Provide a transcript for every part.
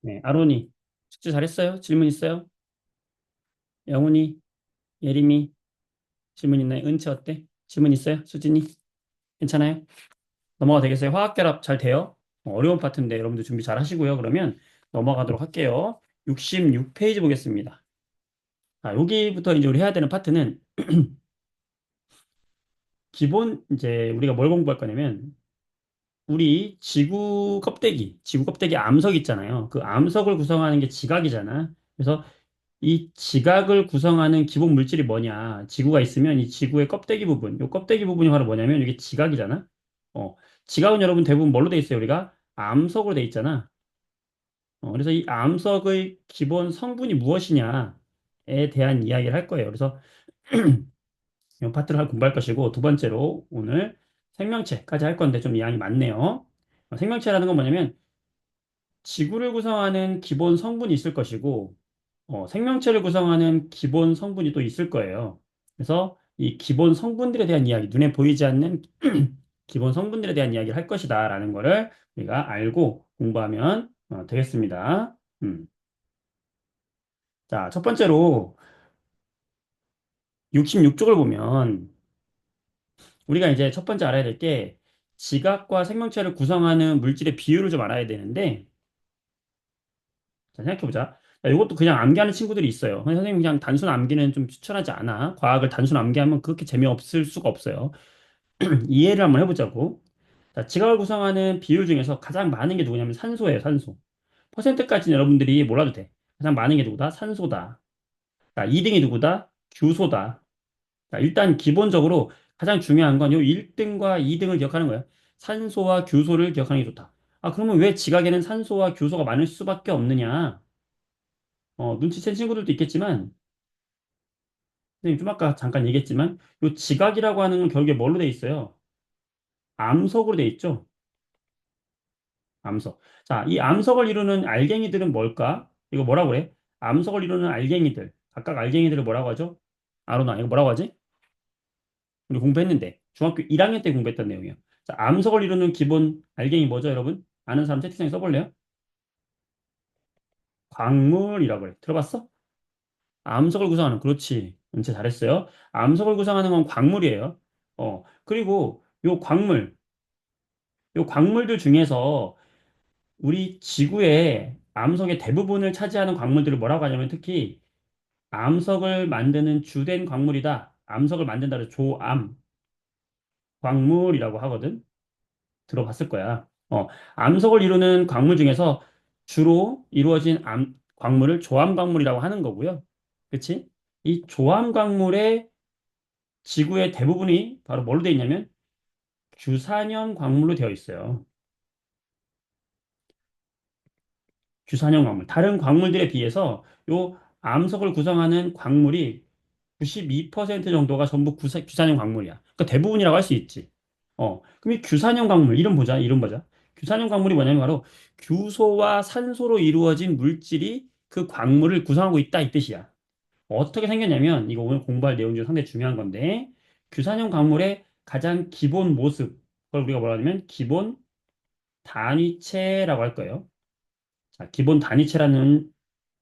네, 아론이 숙제 잘했어요? 질문 있어요? 영훈이, 예림이 질문 있나요? 은채 어때? 질문 있어요? 수진이 괜찮아요? 넘어가 되겠어요? 화학결합 잘 돼요? 어려운 파트인데 여러분들 준비 잘 하시고요. 그러면 넘어가도록 할게요. 66페이지 보겠습니다. 여기부터 이제 우리 해야 되는 파트는 기본 이제 우리가 뭘 공부할 거냐면 우리 지구 껍데기 암석 있잖아요. 그 암석을 구성하는 게 지각이잖아. 그래서 이 지각을 구성하는 기본 물질이 뭐냐? 지구가 있으면 이 지구의 껍데기 부분, 이 껍데기 부분이 바로 뭐냐면 이게 지각이잖아. 어, 지각은 여러분 대부분 뭘로 돼 있어요? 우리가 암석으로 돼 있잖아. 그래서 이 암석의 기본 성분이 무엇이냐에 대한 이야기를 할 거예요. 그래서 이 파트를 공부할 것이고 두 번째로 오늘 생명체까지 할 건데 좀 양이 많네요. 생명체라는 건 뭐냐면 지구를 구성하는 기본 성분이 있을 것이고 생명체를 구성하는 기본 성분이 또 있을 거예요. 그래서 이 기본 성분들에 대한 이야기, 눈에 보이지 않는 기본 성분들에 대한 이야기를 할 것이다라는 거를 우리가 알고 공부하면 되겠습니다. 자, 첫 번째로 66쪽을 보면 우리가 이제 첫 번째 알아야 될 게 지각과 생명체를 구성하는 물질의 비율을 좀 알아야 되는데 자, 생각해보자. 이것도 그냥 암기하는 친구들이 있어요. 선생님 그냥 단순 암기는 좀 추천하지 않아. 과학을 단순 암기하면 그렇게 재미없을 수가 없어요. 이해를 한번 해보자고. 자, 지각을 구성하는 비율 중에서 가장 많은 게 누구냐면 산소예요, 산소. 퍼센트까지는 여러분들이 몰라도 돼. 가장 많은 게 누구다? 산소다. 자, 2등이 누구다? 규소다. 자, 일단 기본적으로 가장 중요한 건 요 1등과 2등을 기억하는 거예요. 산소와 규소를 기억하는 게 좋다. 그러면 왜 지각에는 산소와 규소가 많을 수밖에 없느냐? 눈치챈 친구들도 있겠지만, 선생님 좀 아까 잠깐 얘기했지만, 요 지각이라고 하는 건 결국에 뭘로 돼 있어요? 암석으로 돼 있죠? 암석. 자, 이 암석을 이루는 알갱이들은 뭘까? 이거 뭐라고 그래? 암석을 이루는 알갱이들. 각각 알갱이들을 뭐라고 하죠? 아로나, 이거 뭐라고 하지? 우리 공부했는데. 중학교 1학년 때 공부했던 내용이에요. 자, 암석을 이루는 기본 알갱이 뭐죠, 여러분? 아는 사람 채팅창에 써볼래요? 광물이라고 그래. 들어봤어? 암석을 구성하는, 그렇지. 진짜 잘했어요. 암석을 구성하는 건 광물이에요. 그리고 요 광물들 중에서 우리 지구의 암석의 대부분을 차지하는 광물들을 뭐라고 하냐면 특히 암석을 만드는 주된 광물이다. 암석을 만든다를 조암 광물이라고 하거든. 들어봤을 거야. 암석을 이루는 광물 중에서 주로 이루어진 광물을 조암 광물이라고 하는 거고요. 그치? 이 조암 광물의 지구의 대부분이 바로 뭘로 되어 있냐면 규산염 광물로 되어 있어요. 규산염 광물. 다른 광물들에 비해서 요 암석을 구성하는 광물이 92% 정도가 전부 규산염 광물이야. 그러니까 대부분이라고 할 수 있지. 그럼 이 규산염 광물, 이름 보자. 규산염 광물이 뭐냐면 바로 규소와 산소로 이루어진 물질이 그 광물을 구성하고 있다 이 뜻이야. 어떻게 생겼냐면 이거 오늘 공부할 내용 중 상당히 중요한 건데 규산염 광물의 가장 기본 모습, 그걸 우리가 뭐라 하냐면 기본 단위체라고 할 거예요. 자, 기본 단위체라는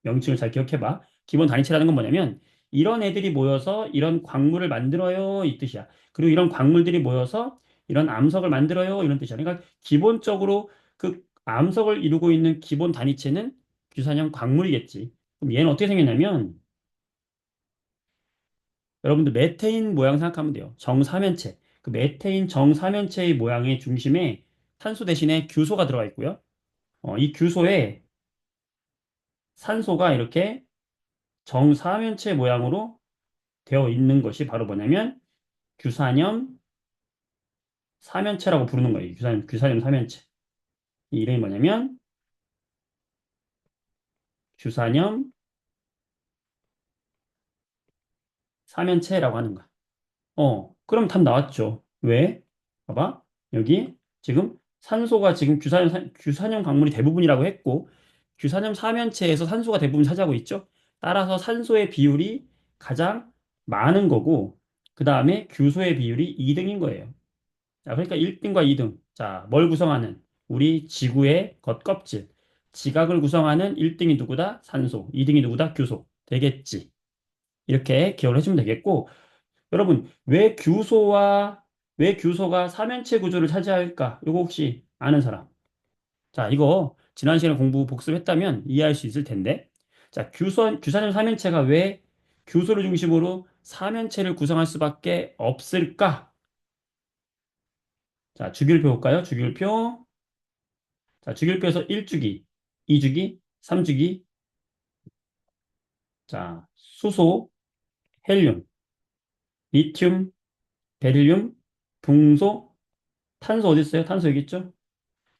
명칭을 잘 기억해봐. 기본 단위체라는 건 뭐냐면 이런 애들이 모여서 이런 광물을 만들어요 이 뜻이야. 그리고 이런 광물들이 모여서 이런 암석을 만들어요 이런 뜻이야. 그러니까 기본적으로 그 암석을 이루고 있는 기본 단위체는 규산형 광물이겠지. 그럼 얘는 어떻게 생겼냐면 여러분들 메테인 모양 생각하면 돼요. 정사면체. 그 메테인 정사면체의 모양의 중심에 탄소 대신에 규소가 들어가 있고요. 이 규소에 산소가 이렇게 정사면체 모양으로 되어 있는 것이 바로 뭐냐면 규산염 사면체라고 부르는 거예요. 규산염 사면체. 이 이름이 뭐냐면 규산염 사면체라고 하는 거야. 그럼 답 나왔죠. 왜? 봐봐. 여기 지금 산소가 지금 규산염 광물이 대부분이라고 했고 규산염 사면체에서 산소가 대부분 차지하고 있죠. 따라서 산소의 비율이 가장 많은 거고 그 다음에 규소의 비율이 2등인 거예요. 자, 그러니까 1등과 2등. 자, 뭘 구성하는? 우리 지구의 겉껍질. 지각을 구성하는 1등이 누구다? 산소. 2등이 누구다? 규소. 되겠지. 이렇게 기억을 해주면 되겠고, 여러분, 왜 규소가 삼연체 구조를 차지할까? 이거 혹시 아는 사람? 자, 이거 지난 시간에 공부 복습했다면 이해할 수 있을 텐데. 자, 규산염 삼연체가 왜 규소를 중심으로 삼연체를 구성할 수밖에 없을까? 자, 주기율표 볼까요? 주기율표. 자, 주기율표에서 1주기, 2주기, 3주기. 자, 수소, 헬륨, 리튬, 베릴륨, 붕소, 탄소 어디 있어요? 탄소 여기 있죠?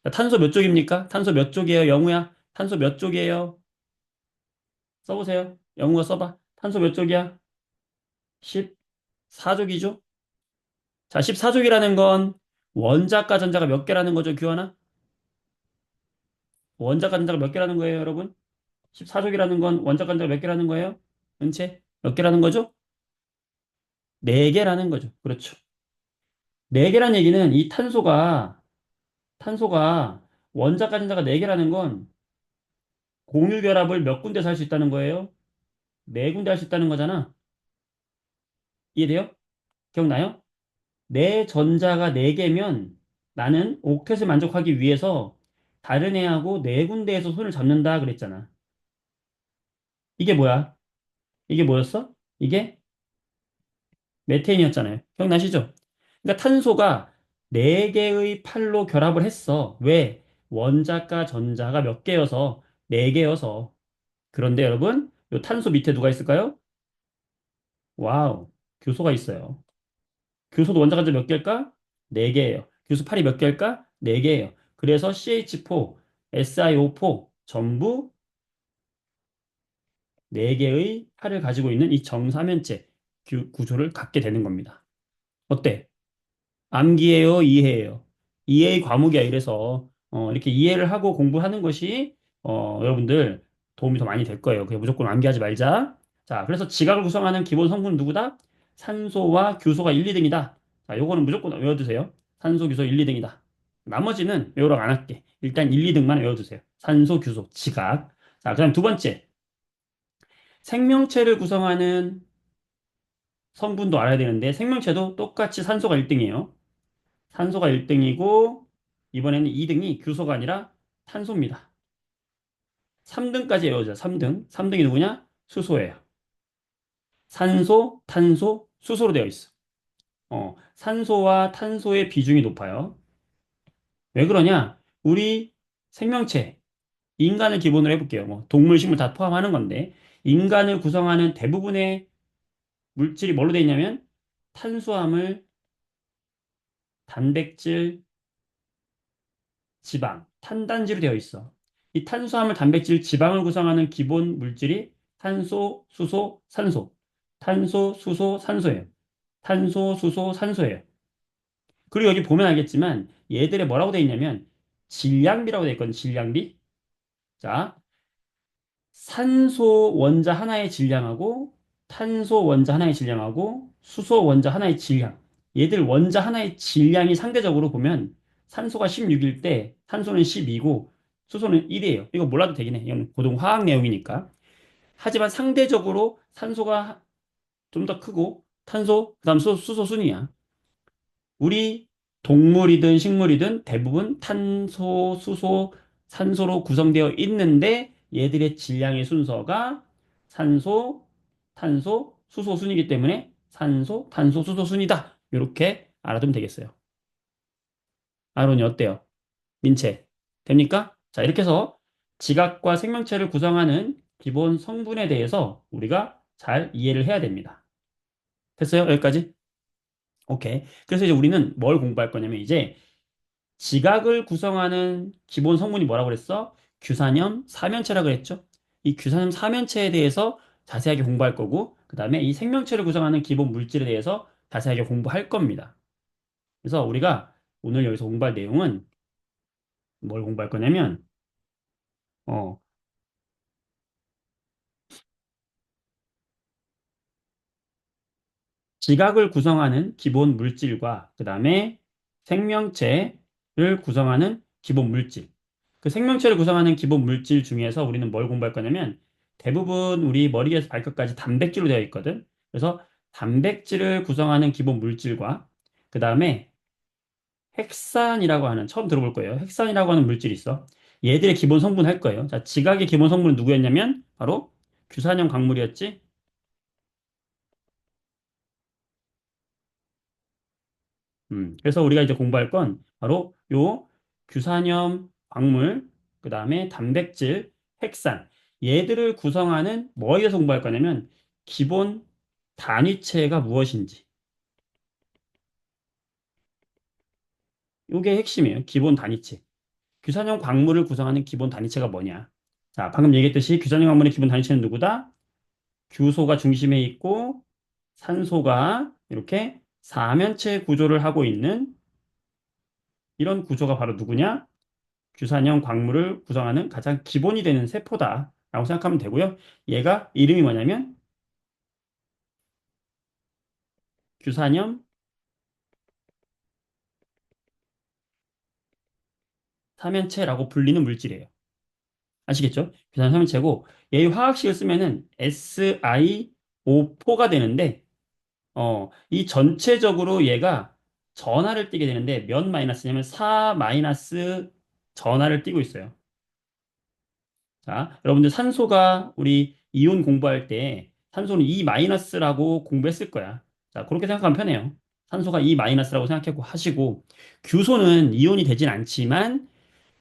자, 탄소 몇 쪽입니까? 탄소 몇 쪽이에요? 영우야? 탄소 몇 쪽이에요? 써보세요. 영우가 써봐. 탄소 몇 쪽이야? 14쪽이죠? 자, 14쪽이라는 건 원자과 전자가 몇 개라는 거죠, 규하나? 원자과 전자가 몇 개라는 거예요, 여러분? 14쪽이라는 건 원자과 전자가 몇 개라는 거예요? 은채? 몇 개라는 거죠? 4개라는 거죠. 그렇죠. 4개란 얘기는 이 탄소가 원자과 전자가 4개라는 건 공유 결합을 몇 군데서 할 수 있다는 거예요? 4군데 할 수 있다는 거잖아. 이해돼요? 기억나요? 내 전자가 4개면 나는 옥텟을 만족하기 위해서 다른 애하고 4군데에서 손을 잡는다 그랬잖아. 이게 뭐야? 이게 뭐였어? 이게 메테인이었잖아요. 기억나시죠? 그러니까 탄소가 4개의 팔로 결합을 했어. 왜? 원자과 전자가 몇 개여서 4개여서. 그런데 여러분, 이 탄소 밑에 누가 있을까요? 와우, 교소가 있어요. 교소도 원자가 몇 개일까? 4개예요. 교소 팔이 몇 개일까? 4개예요. 그래서 CH4, SiO4 전부 4개의 팔을 가지고 있는 이 정사면체 구조를 갖게 되는 겁니다. 어때? 암기해요, 이해해요? 이해의 과목이야. 이래서 이렇게 이해를 하고 공부하는 것이 여러분들 도움이 더 많이 될 거예요. 그냥 무조건 암기하지 말자. 자, 그래서 지각을 구성하는 기본 성분은 누구다? 산소와 규소가 1, 2등이다. 자, 요거는 무조건 외워두세요. 산소, 규소 1, 2등이다. 나머지는 외우라고 안 할게. 일단 1, 2등만 외워두세요. 산소, 규소, 지각. 자, 그다음 두 번째. 생명체를 구성하는 성분도 알아야 되는데 생명체도 똑같이 산소가 1등이에요. 산소가 1등이고 이번에는 2등이 규소가 아니라 탄소입니다. 3등까지 외워줘. 3등. 3등이 누구냐? 수소예요. 산소, 탄소, 수소로 되어 있어. 산소와 탄소의 비중이 높아요. 왜 그러냐? 우리 생명체, 인간을 기본으로 해볼게요. 뭐 동물, 식물 다 포함하는 건데 인간을 구성하는 대부분의 물질이 뭘로 되어 있냐면 탄수화물, 단백질, 지방, 탄단지로 되어 있어. 이 탄수화물, 단백질, 지방을 구성하는 기본 물질이 탄소, 수소, 산소. 탄소, 수소, 산소예요. 탄소, 수소, 산소예요. 그리고 여기 보면 알겠지만 얘들이 뭐라고 되어 있냐면 질량비라고 되어 있거든, 질량비. 자, 산소 원자 하나의 질량하고 탄소 원자 하나의 질량하고 수소 원자 하나의 질량. 얘들 원자 하나의 질량이 상대적으로 보면 산소가 16일 때 탄소는 12고 수소는 1이에요. 이거 몰라도 되긴 해. 이건 고등 화학 내용이니까. 하지만 상대적으로 산소가 좀 더 크고 탄소, 그다음 수소 순이야. 우리 동물이든 식물이든 대부분 탄소, 수소, 산소로 구성되어 있는데 얘들의 질량의 순서가 산소, 탄소, 수소 순이기 때문에 산소, 탄소, 수소 순이다. 이렇게 알아두면 되겠어요. 아론이 어때요? 민채. 됩니까? 자, 이렇게 해서 지각과 생명체를 구성하는 기본 성분에 대해서 우리가 잘 이해를 해야 됩니다. 됐어요? 여기까지? 오케이. 그래서 이제 우리는 뭘 공부할 거냐면 이제 지각을 구성하는 기본 성분이 뭐라고 그랬어? 규산염 삼연체라고 그랬죠? 이 규산염 삼연체에 대해서 자세하게 공부할 거고, 그 다음에 이 생명체를 구성하는 기본 물질에 대해서 자세하게 공부할 겁니다. 그래서 우리가 오늘 여기서 공부할 내용은 뭘 공부할 거냐면, 어, 지각을 구성하는 기본 물질과 그 다음에 생명체를 구성하는 기본 물질. 그 생명체를 구성하는 기본 물질 중에서 우리는 뭘 공부할 거냐면 대부분 우리 머리에서 발끝까지 단백질로 되어 있거든. 그래서 단백질을 구성하는 기본 물질과 그 다음에 핵산이라고 하는 처음 들어볼 거예요. 핵산이라고 하는 물질이 있어. 얘들의 기본 성분 할 거예요. 자, 지각의 기본 성분은 누구였냐면 바로 규산형 광물이었지. 그래서 우리가 이제 공부할 건 바로 요 규산염 광물, 그 다음에 단백질, 핵산, 얘들을 구성하는 뭐에 대해서 공부할 거냐면 기본 단위체가 무엇인지. 이게 핵심이에요. 기본 단위체. 규산염 광물을 구성하는 기본 단위체가 뭐냐. 자, 방금 얘기했듯이 규산염 광물의 기본 단위체는 누구다? 규소가 중심에 있고 산소가 이렇게 사면체 구조를 하고 있는 이런 구조가 바로 누구냐? 규산형 광물을 구성하는 가장 기본이 되는 세포다라고 생각하면 되고요. 얘가 이름이 뭐냐면 규산염 삼연체라고 불리는 물질이에요. 아시겠죠? 규산염 삼연체고 얘의 화학식을 쓰면은 SiO4가 되는데 이 전체적으로 얘가 전하를 띠게 되는데 몇 마이너스냐면 4 마이너스 전하를 띠고 있어요. 자, 여러분들 산소가 우리 이온 공부할 때 산소는 E 마이너스라고 공부했을 거야. 자, 그렇게 생각하면 편해요. 산소가 E 마이너스라고 생각하고 하시고 규소는 이온이 되진 않지만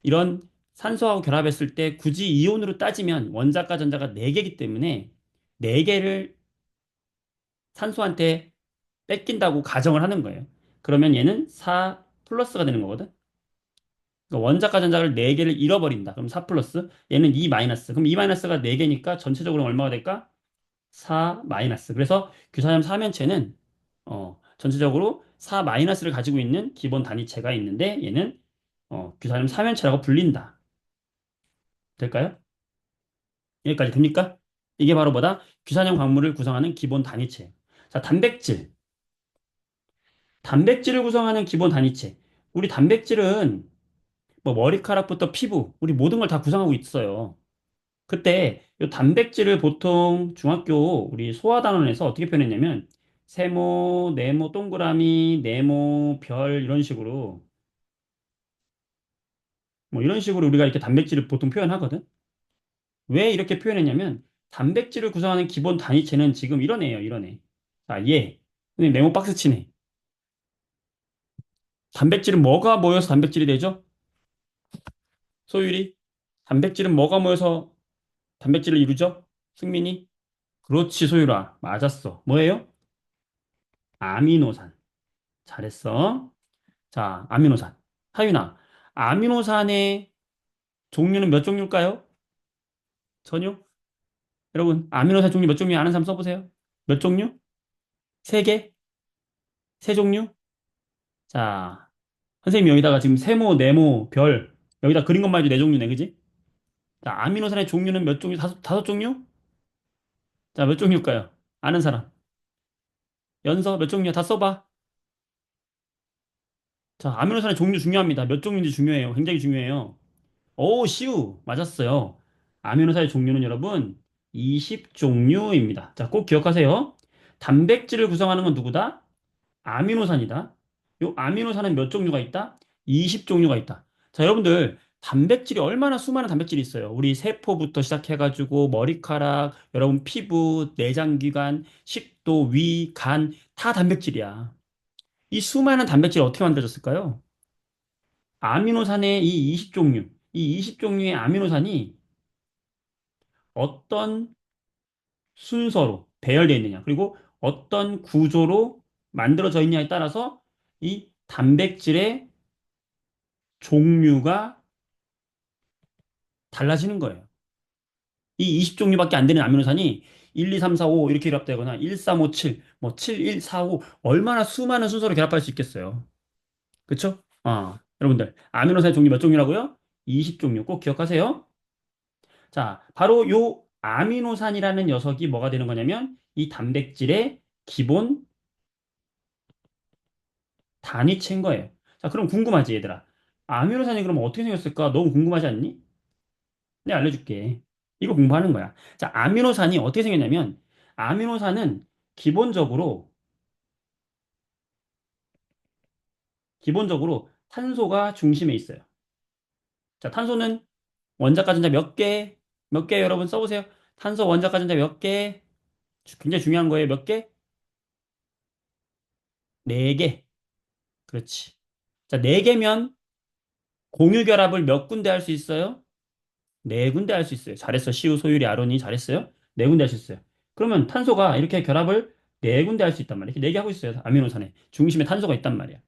이런 산소하고 결합했을 때 굳이 이온으로 따지면 원자과 전자가 4개이기 때문에 4개를 산소한테 뺏긴다고 가정을 하는 거예요. 그러면 얘는 4 플러스가 되는 거거든. 그러니까 원자과 전자를 4개를 잃어버린다. 그럼 4 플러스. 얘는 2 마이너스. 그럼 2 마이너스가 4개니까 전체적으로 얼마가 될까? 4 마이너스. 그래서 규산염 사면체는 전체적으로 4 마이너스를 가지고 있는 기본 단위체가 있는데 얘는 규산염 사면체라고 불린다. 될까요? 여기까지 됩니까? 이게 바로 뭐다? 규산염 광물을 구성하는 기본 단위체. 자, 단백질. 단백질을 구성하는 기본 단위체. 우리 단백질은 뭐 머리카락부터 피부, 우리 모든 걸 다 구성하고 있어요. 그때 이 단백질을 보통 중학교 우리 소화단원에서 어떻게 표현했냐면 세모, 네모, 동그라미, 네모, 별 이런 식으로 뭐 이런 식으로 우리가 이렇게 단백질을 보통 표현하거든. 왜 이렇게 표현했냐면 단백질을 구성하는 기본 단위체는 지금 이런 애예요, 이런 애. 자, 얘. 근데 네모 박스 치네. 단백질은 뭐가 모여서 단백질이 되죠? 소율이. 단백질은 뭐가 모여서 단백질을 이루죠? 승민이. 그렇지, 소율아. 맞았어. 뭐예요? 아미노산. 잘했어. 자, 아미노산. 하윤아, 아미노산의 종류는 몇 종류일까요? 전혀? 여러분, 아미노산 종류 몇 종류 아는 사람 써보세요. 몇 종류? 세 개? 세 종류? 자, 선생님 여기다가 지금 세모, 네모, 별, 여기다 그린 것만 해도 네 종류네, 그지? 자, 아미노산의 종류는 몇 종류? 다섯 종류? 자, 몇 종류일까요? 아는 사람. 연서 몇 종류야? 다 써봐. 자, 아미노산의 종류 중요합니다. 몇 종류인지 중요해요. 굉장히 중요해요. 오, 시우. 맞았어요. 아미노사의 종류는 여러분 20종류입니다. 자, 꼭 기억하세요. 단백질을 구성하는 건 누구다? 아미노산이다. 요 아미노산은 몇 종류가 있다? 20종류가 있다. 자, 여러분들 단백질이 얼마나 수많은 단백질이 있어요. 우리 세포부터 시작해가지고 머리카락, 여러분 피부, 내장기관, 식도, 위, 간, 다 단백질이야. 이 수많은 단백질이 어떻게 만들어졌을까요? 아미노산의 이 20종류, 이 20종류의 아미노산이 어떤 순서로 배열되어 있느냐, 그리고 어떤 구조로 만들어져 있냐에 따라서 이 단백질의 종류가 달라지는 거예요. 이 20종류밖에 안 되는 아미노산이 1, 2, 3, 4, 5 이렇게 결합되거나 1, 3, 5, 7, 뭐 7, 1, 4, 5 얼마나 수많은 순서로 결합할 수 있겠어요. 그쵸? 여러분들 아미노산의 종류 몇 종류라고요? 20종류 꼭 기억하세요. 자, 바로 요 아미노산이라는 녀석이 뭐가 되는 거냐면 이 단백질의 기본 단위체인 거예요. 자, 그럼 궁금하지, 얘들아. 아미노산이 그럼 어떻게 생겼을까? 너무 궁금하지 않니? 내가 알려줄게. 이거 공부하는 거야. 자, 아미노산이 어떻게 생겼냐면, 아미노산은 기본적으로, 기본적으로 탄소가 중심에 있어요. 자, 탄소는 원자 가전자 몇 개? 몇 개 여러분 써보세요. 탄소 원자 가전자 몇 개? 굉장히 중요한 거예요. 몇 개? 네 개. 그렇지. 자, 네 개면 공유 결합을 몇 군데 할 수 있어요? 네 군데 할 수 있어요. 잘했어. 시우, 소율이, 아론이 잘했어요. 네 군데 할 수 있어요. 그러면 탄소가 이렇게 결합을 네 군데 할 수 있단 말이야. 이렇게 네 개 하고 있어요. 아미노산에. 중심에 탄소가 있단 말이야.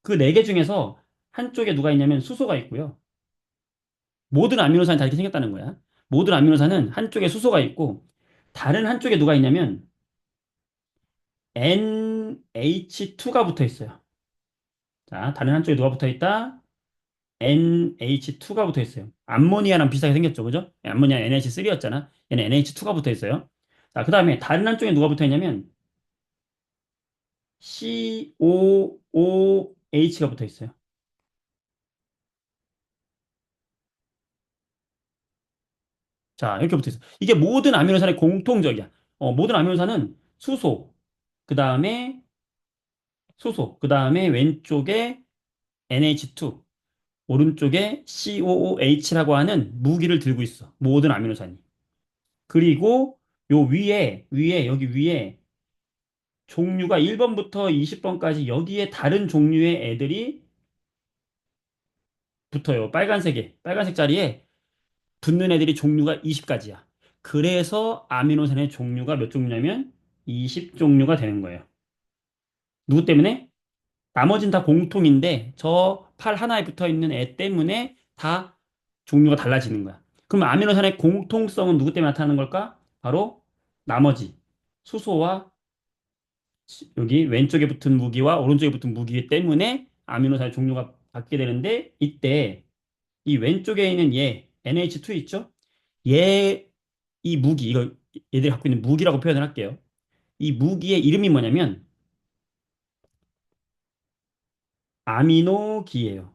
그 네 개 중에서 한쪽에 누가 있냐면 수소가 있고요. 모든 아미노산이 다 이렇게 생겼다는 거야. 모든 아미노산은 한쪽에 수소가 있고 다른 한쪽에 누가 있냐면 NH2가 붙어 있어요. 자, 다른 한쪽에 누가 붙어 있다? NH2가 붙어 있어요. 암모니아랑 비슷하게 생겼죠. 그죠? 암모니아 NH3였잖아. 얘는 NH2가 붙어 있어요. 자, 그 다음에 다른 한쪽에 누가 붙어 있냐면 COOH가 붙어 있어요. 자, 이렇게 붙어 있어요. 이게 모든 아미노산의 공통적이야. 모든 아미노산은 수소, 그 다음에 그 다음에 왼쪽에 NH2, 오른쪽에 COOH라고 하는 무기를 들고 있어. 모든 아미노산이. 그리고 요 여기 위에 종류가 1번부터 20번까지 여기에 다른 종류의 애들이 붙어요. 빨간색 자리에 붙는 애들이 종류가 20가지야. 그래서 아미노산의 종류가 몇 종류냐면 20종류가 되는 거예요. 누구 때문에? 나머진 다 공통인데 저 팔 하나에 붙어 있는 애 때문에 다 종류가 달라지는 거야. 그럼 아미노산의 공통성은 누구 때문에 나타나는 걸까? 바로 나머지 수소와 여기 왼쪽에 붙은 무기와 오른쪽에 붙은 무기 때문에 아미노산의 종류가 바뀌게 되는데 이때 이 왼쪽에 있는 얘 NH2 있죠? 얘 이 무기 이거 얘들이 갖고 있는 무기라고 표현을 할게요. 이 무기의 이름이 뭐냐면 아미노기예요.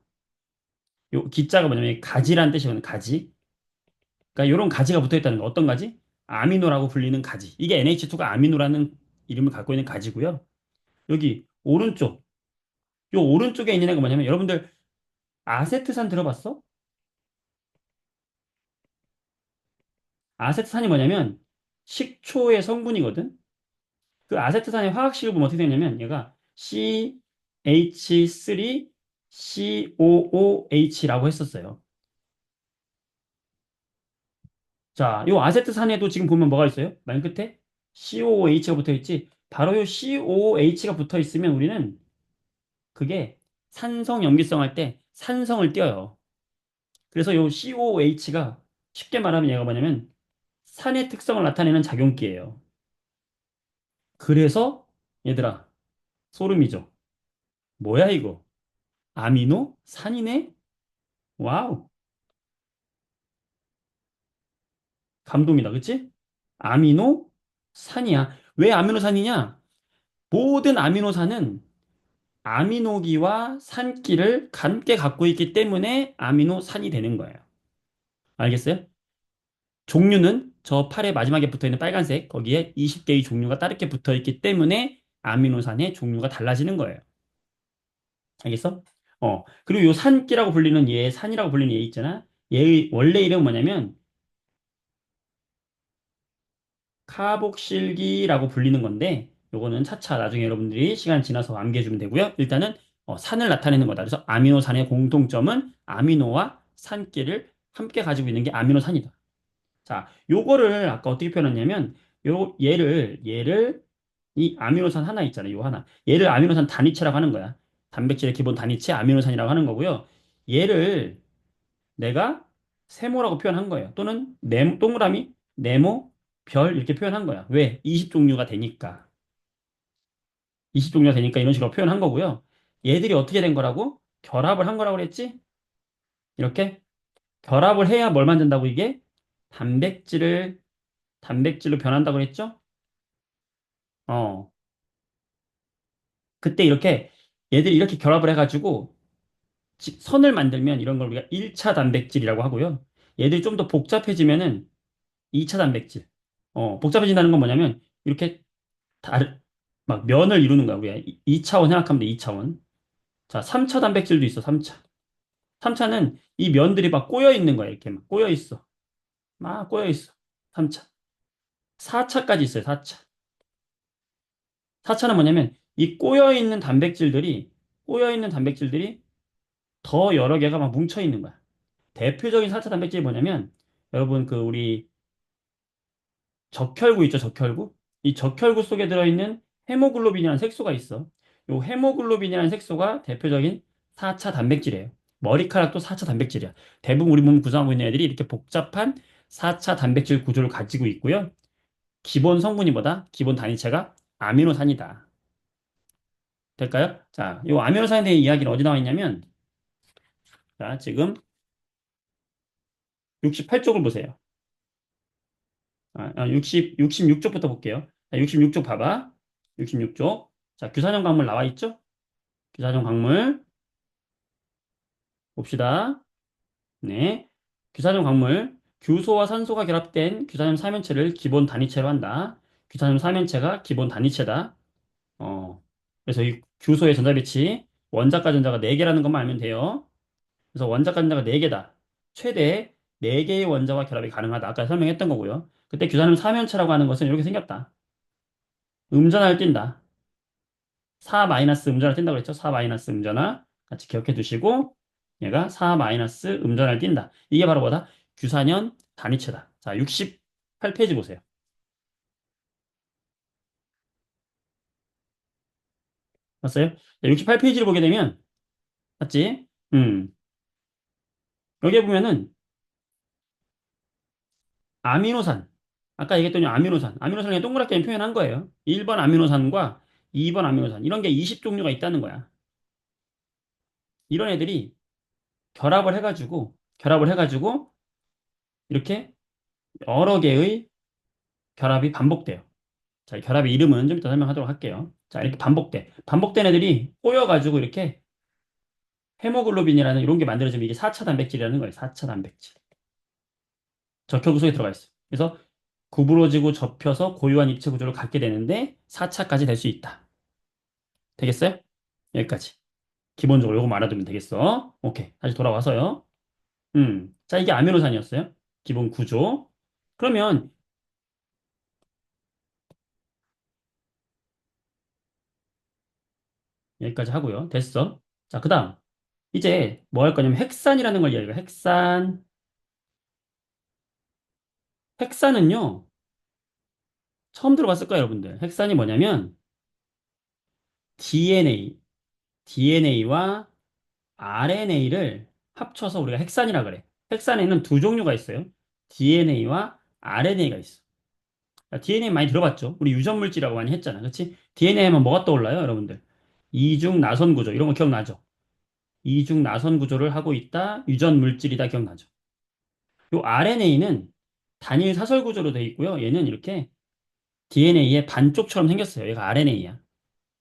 요 기자가 뭐냐면 가지라는 뜻이거든요. 가지. 그러니까 이런 가지가 붙어 있다는 거. 어떤 가지? 아미노라고 불리는 가지. 이게 NH2가 아미노라는 이름을 갖고 있는 가지고요. 여기 오른쪽. 요 오른쪽에 있는 애가 뭐냐면 여러분들 아세트산 들어봤어? 아세트산이 뭐냐면 식초의 성분이거든. 그 아세트산의 화학식을 보면 어떻게 되냐면 얘가 CH3COOH라고 했었어요. 자, 요 아세트산에도 지금 보면 뭐가 있어요? 맨 끝에 COOH가 붙어 있지. 바로 요 COOH가 붙어 있으면 우리는 그게 산성 염기성 할 때 산성을 띄어요. 그래서 요 COOH가 쉽게 말하면 얘가 뭐냐면 산의 특성을 나타내는 작용기예요. 그래서 얘들아 소름이죠. 뭐야 이거? 아미노? 산이네? 와우. 감동이다. 그치? 아미노? 산이야. 왜 아미노산이냐? 모든 아미노산은 아미노기와 산기를 함께 갖고 있기 때문에 아미노산이 되는 거예요. 알겠어요? 종류는 저 팔의 마지막에 붙어 있는 빨간색, 거기에 20개의 종류가 따르게 붙어 있기 때문에 아미노산의 종류가 달라지는 거예요. 알겠어? 그리고 요 산기라고 불리는 얘, 산이라고 불리는 얘 있잖아. 얘의 원래 이름은 뭐냐면 카복실기라고 불리는 건데 요거는 차차 나중에 여러분들이 시간 지나서 암기해 주면 되고요. 일단은 산을 나타내는 거다. 그래서 아미노산의 공통점은 아미노와 산기를 함께 가지고 있는 게 아미노산이다. 자, 요거를 아까 어떻게 표현했냐면 요 얘를 이 아미노산 하나 있잖아요. 요 하나. 얘를 아미노산 단위체라고 하는 거야. 단백질의 기본 단위체 아미노산이라고 하는 거고요. 얘를 내가 세모라고 표현한 거예요. 또는 동그라미, 네모, 별 이렇게 표현한 거야. 왜? 20종류가 되니까. 20종류가 되니까 이런 식으로 표현한 거고요. 얘들이 어떻게 된 거라고? 결합을 한 거라고 그랬지? 이렇게 결합을 해야 뭘 만든다고 이게? 단백질을 단백질로 변한다고 그랬죠? 어. 그때 이렇게 얘들이 이렇게 결합을 해가지고 선을 만들면 이런 걸 우리가 1차 단백질이라고 하고요. 얘들이 좀 더 복잡해지면은 2차 단백질. 복잡해진다는 건 뭐냐면 이렇게 다른 막 면을 이루는 거야. 우리가 2차원 생각하면 돼. 2차원. 자, 3차 단백질도 있어. 3차. 3차는 이 면들이 막 꼬여 있는 거야. 이렇게 막 꼬여 있어. 막 꼬여 있어. 3차. 4차까지 있어요. 4차. 4차는 뭐냐면 이 꼬여 있는 단백질들이 더 여러 개가 막 뭉쳐 있는 거야. 대표적인 4차 단백질이 뭐냐면 여러분 그 우리 적혈구 있죠, 적혈구? 이 적혈구 속에 들어있는 헤모글로빈이라는 색소가 있어. 요 헤모글로빈이라는 색소가 대표적인 4차 단백질이에요. 머리카락도 4차 단백질이야. 대부분 우리 몸 구성하고 있는 애들이 이렇게 복잡한 4차 단백질 구조를 가지고 있고요. 기본 성분이 뭐다? 기본 단위체가 아미노산이다. 될까요? 자, 요 아미노산에 대한 이야기는 어디 나와 있냐면, 자, 지금 68쪽을 보세요. 66쪽부터 볼게요. 자, 66쪽 봐봐. 66쪽. 자, 규산형 광물 나와 있죠? 규산형 광물 봅시다. 네. 규산형 광물. 규소와 산소가 결합된 규산염 삼연체를 기본 단위체로 한다. 규산염 삼연체가 기본 단위체다. 그래서 이 규소의 전자배치, 원자과 전자가 4개라는 것만 알면 돼요. 그래서 원자과 전자가 4개다. 최대 4개의 원자와 결합이 가능하다. 아까 설명했던 거고요. 그때 규산염 삼연체라고 하는 것은 이렇게 생겼다. 음전하를 띈다. 4 마이너스 음전을 띈다고 그랬죠? 4 마이너스 음전화 같이 기억해 두시고 얘가 4 마이너스 음전을 띈다. 이게 바로 뭐다? 규산연 단위체다. 자, 68페이지 보세요. 봤어요? 68페이지를 보게 되면 맞지? 여기에 보면은 아미노산 아까 얘기했더니 아미노산을 그냥 동그랗게 표현한 거예요. 1번 아미노산과 2번 아미노산 이런 게 20종류가 있다는 거야. 이런 애들이 결합을 해가지고 이렇게 여러 개의 결합이 반복돼요. 자, 이 결합의 이름은 좀 이따 설명하도록 할게요. 자, 이렇게 반복돼. 반복된 애들이 꼬여가지고 이렇게 헤모글로빈이라는 이런 게 만들어지면 이게 4차 단백질이라는 거예요. 4차 단백질. 적혈구 속에 들어가 있어. 그래서 구부러지고 접혀서 고유한 입체 구조를 갖게 되는데 4차까지 될 수 있다. 되겠어요? 여기까지. 기본적으로 요거 알아두면 되겠어. 오케이. 다시 돌아와서요. 자, 이게 아미노산이었어요. 기본 구조. 그러면 여기까지 하고요. 됐어. 자, 그 다음. 이제 뭐 할 거냐면 핵산이라는 걸 이야기해요. 핵산. 핵산은요. 처음 들어봤을 거예요, 여러분들. 핵산이 뭐냐면 DNA와 RNA를 합쳐서 우리가 핵산이라 그래. 핵산에는 두 종류가 있어요. DNA와 RNA가 있어. DNA 많이 들어봤죠? 우리 유전물질이라고 많이 했잖아. 그렇지? DNA 하면 뭐가 떠올라요, 여러분들? 이중 나선 구조. 이런 거 기억나죠? 이중 나선 구조를 하고 있다. 유전물질이다. 기억나죠? 요 RNA는 단일 사설 구조로 돼 있고요. 얘는 이렇게 DNA의 반쪽처럼 생겼어요. 얘가 RNA야.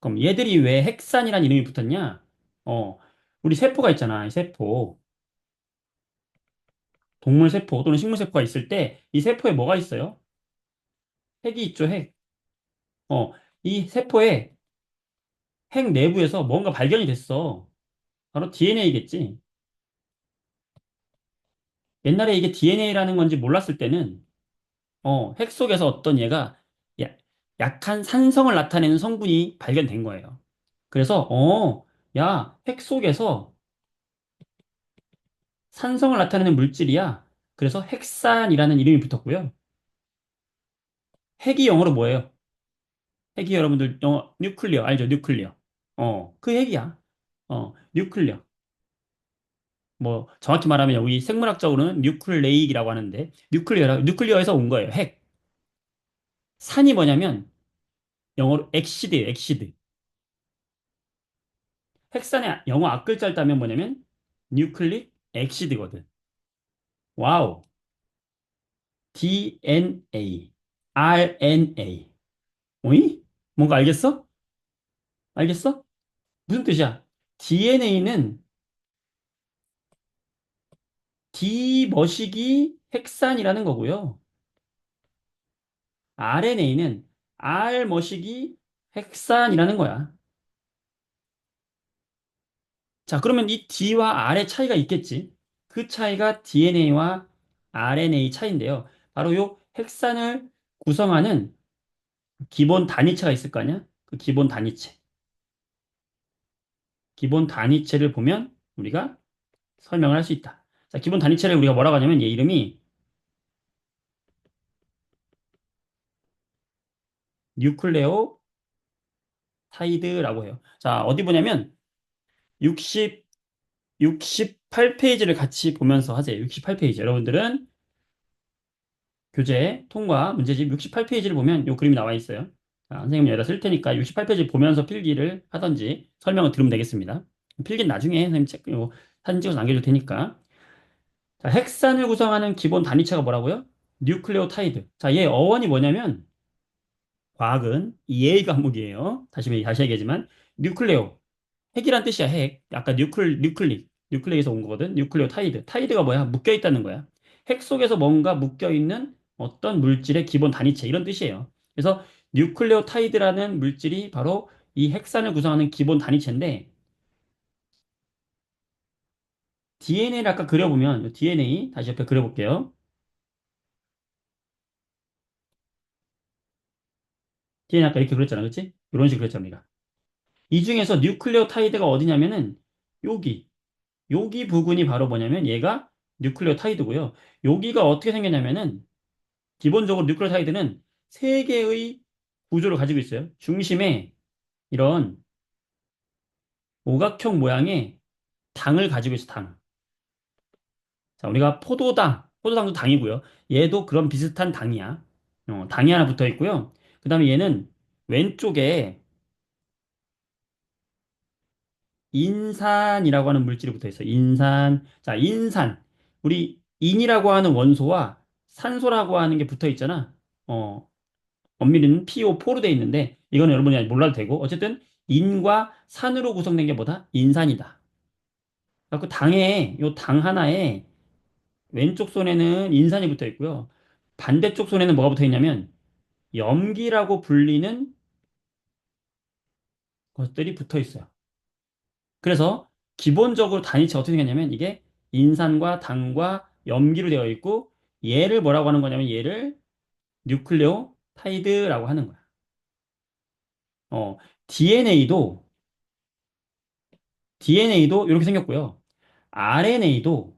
그럼 얘들이 왜 핵산이란 이름이 붙었냐? 어, 우리 세포가 있잖아. 이 세포. 동물 세포 또는 식물 세포가 있을 때 이 세포에 뭐가 있어요? 핵이 있죠, 핵. 어, 이 세포의 핵 내부에서 뭔가 발견이 됐어. 바로 DNA겠지. 옛날에 이게 DNA라는 건지 몰랐을 때는 핵 속에서 어떤 얘가 야- 약한 산성을 나타내는 성분이 발견된 거예요. 그래서 야, 핵 속에서 산성을 나타내는 물질이야. 그래서 핵산이라는 이름이 붙었고요. 핵이 영어로 뭐예요? 핵이 여러분들 영어 뉴클리어 알죠? 뉴클리어. 그 핵이야. 뉴클리어. 뭐 정확히 말하면 우리 생물학적으로는 뉴클레이라고 하는데 뉴클리어에서 온 거예요. 핵. 산이 뭐냐면 영어로 엑시드예요. 엑시드. 핵산의 영어 앞글자를 따면 뭐냐면 뉴클릭 엑시드거든. 와우. DNA, RNA. 오이? 뭔가 알겠어? 알겠어? 무슨 뜻이야? DNA는 D 머시기 핵산이라는 거고요. RNA는 R 머시기 핵산이라는 거야. 자, 그러면 이 D와 R의 차이가 있겠지. 그 차이가 DNA와 RNA 차이인데요. 바로 요 핵산을 구성하는 기본 단위체가 있을 거 아니야? 그 기본 단위체. 기본 단위체를 보면 우리가 설명을 할 수 있다. 자, 기본 단위체를 우리가 뭐라고 하냐면 얘 이름이 뉴클레오 타이드라고 해요. 자, 어디 보냐면 60, 68페이지를 같이 보면서 하세요. 68페이지. 여러분들은 교재 통과 문제집 68페이지를 보면 요 그림이 나와 있어요. 자, 선생님 여기다 쓸 테니까 68페이지 보면서 필기를 하던지 설명을 들으면 되겠습니다. 필기는 나중에 선생님 사진 찍어서 남겨줄 테니까. 자, 핵산을 구성하는 기본 단위체가 뭐라고요? 뉴클레오타이드. 자, 얘 어원이 뭐냐면 과학은 이해 과목이에요. 다시 얘기하지만 뉴클레오 핵이란 뜻이야, 핵. 아까 뉴클릭에서 온 거거든. 뉴클레오타이드. 타이드가 뭐야? 묶여 있다는 거야. 핵 속에서 뭔가 묶여 있는 어떤 물질의 기본 단위체 이런 뜻이에요. 그래서 뉴클레오타이드라는 물질이 바로 이 핵산을 구성하는 기본 단위체인데 DNA를 아까 그려보면 DNA 다시 옆에 그려볼게요. DNA 아까 이렇게 그렸잖아, 그렇지? 이런 식으로 그렸잖아, 우리가. 이 중에서 뉴클레오타이드가 어디냐면은 여기 여기 부분이 바로 뭐냐면 얘가 뉴클레오타이드고요. 여기가 어떻게 생겼냐면은 기본적으로 뉴클레오타이드는 세 개의 구조를 가지고 있어요. 중심에 이런 오각형 모양의 당을 가지고 있어, 당. 자, 우리가 포도당도 당이고요. 얘도 그런 비슷한 당이야. 당이 하나 붙어 있고요. 그 다음에 얘는 왼쪽에 인산이라고 하는 물질이 붙어 있어. 인산. 자, 인산. 우리 인이라고 하는 원소와 산소라고 하는 게 붙어 있잖아. 어, 엄밀히는 PO4로 돼 있는데 이거는 여러분이 아직 몰라도 되고 어쨌든 인과 산으로 구성된 게 뭐다? 인산이다. 그래서 요 당 하나에 왼쪽 손에는 인산이 붙어 있고요. 반대쪽 손에는 뭐가 붙어 있냐면 염기라고 불리는 것들이 붙어 있어요. 그래서 기본적으로 단위체가 어떻게 생겼냐면 이게 인산과 당과 염기로 되어 있고 얘를 뭐라고 하는 거냐면 얘를 뉴클레오타이드라고 하는 거야. 어, DNA도 DNA도 이렇게 생겼고요. RNA도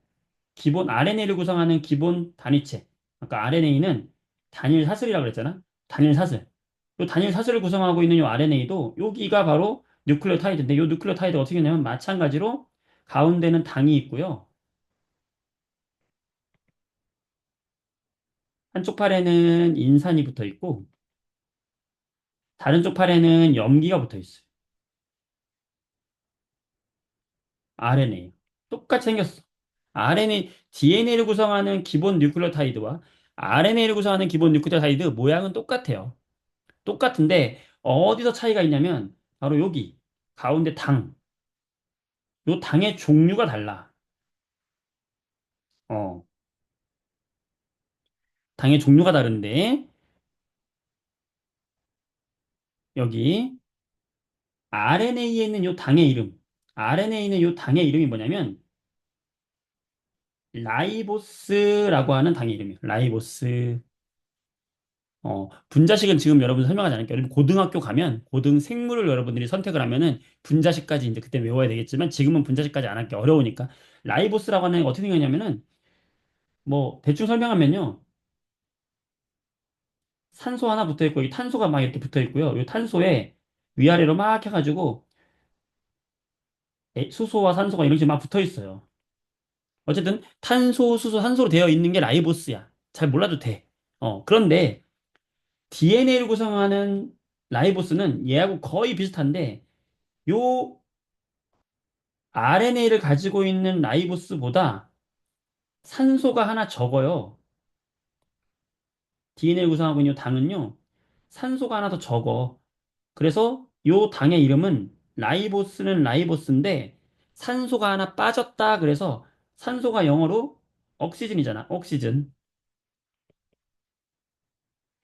기본 RNA를 구성하는 기본 단위체. 아까 RNA는 단일 사슬이라고 그랬잖아. 단일 사슬. 이 단일 사슬을 구성하고 있는 이 RNA도 여기가 바로 뉴클레오타이드인데 이 뉴클레오타이드가 어떻게 되냐면 마찬가지로 가운데는 당이 있고요. 한쪽 팔에는 인산이 붙어 있고 다른 쪽 팔에는 염기가 붙어 있어요. RNA. 똑같이 생겼어. DNA를 구성하는 기본 뉴클레오타이드와 RNA를 구성하는 기본 뉴클레오타이드 모양은 똑같아요. 똑같은데 어디서 차이가 있냐면 바로 여기 가운데 당. 요 당의 종류가 달라. 어, 당의 종류가 다른데 여기 RNA에 있는 요 당의 이름. RNA는 요 당의 이름이 뭐냐면 라이보스라고 하는 당의 이름이에요. 라이보스. 분자식은 지금 여러분 설명하지 않을게요. 여러분 고등학교 가면 고등 생물을 여러분들이 선택을 하면은 분자식까지 이제 그때 외워야 되겠지만 지금은 분자식까지 안 할게 어려우니까 라이보스라고 하는 게 어떻게 생겼냐면은 뭐 대충 설명하면요. 산소 하나 붙어 있고 여기 탄소가 막 이렇게 붙어 있고요. 이 탄소에 위아래로 막 해가지고 수소와 산소가 이렇게 막 붙어 있어요. 어쨌든 탄소, 수소, 산소로 되어 있는 게 라이보스야. 잘 몰라도 돼. 그런데 DNA를 구성하는 라이보스는 얘하고 거의 비슷한데 요 RNA를 가지고 있는 라이보스보다 산소가 하나 적어요. DNA를 구성하고 있는 요 당은요. 산소가 하나 더 적어. 그래서 요 당의 이름은 라이보스는 라이보스인데 산소가 하나 빠졌다. 그래서 산소가 영어로 옥시즌이잖아. 옥시즌.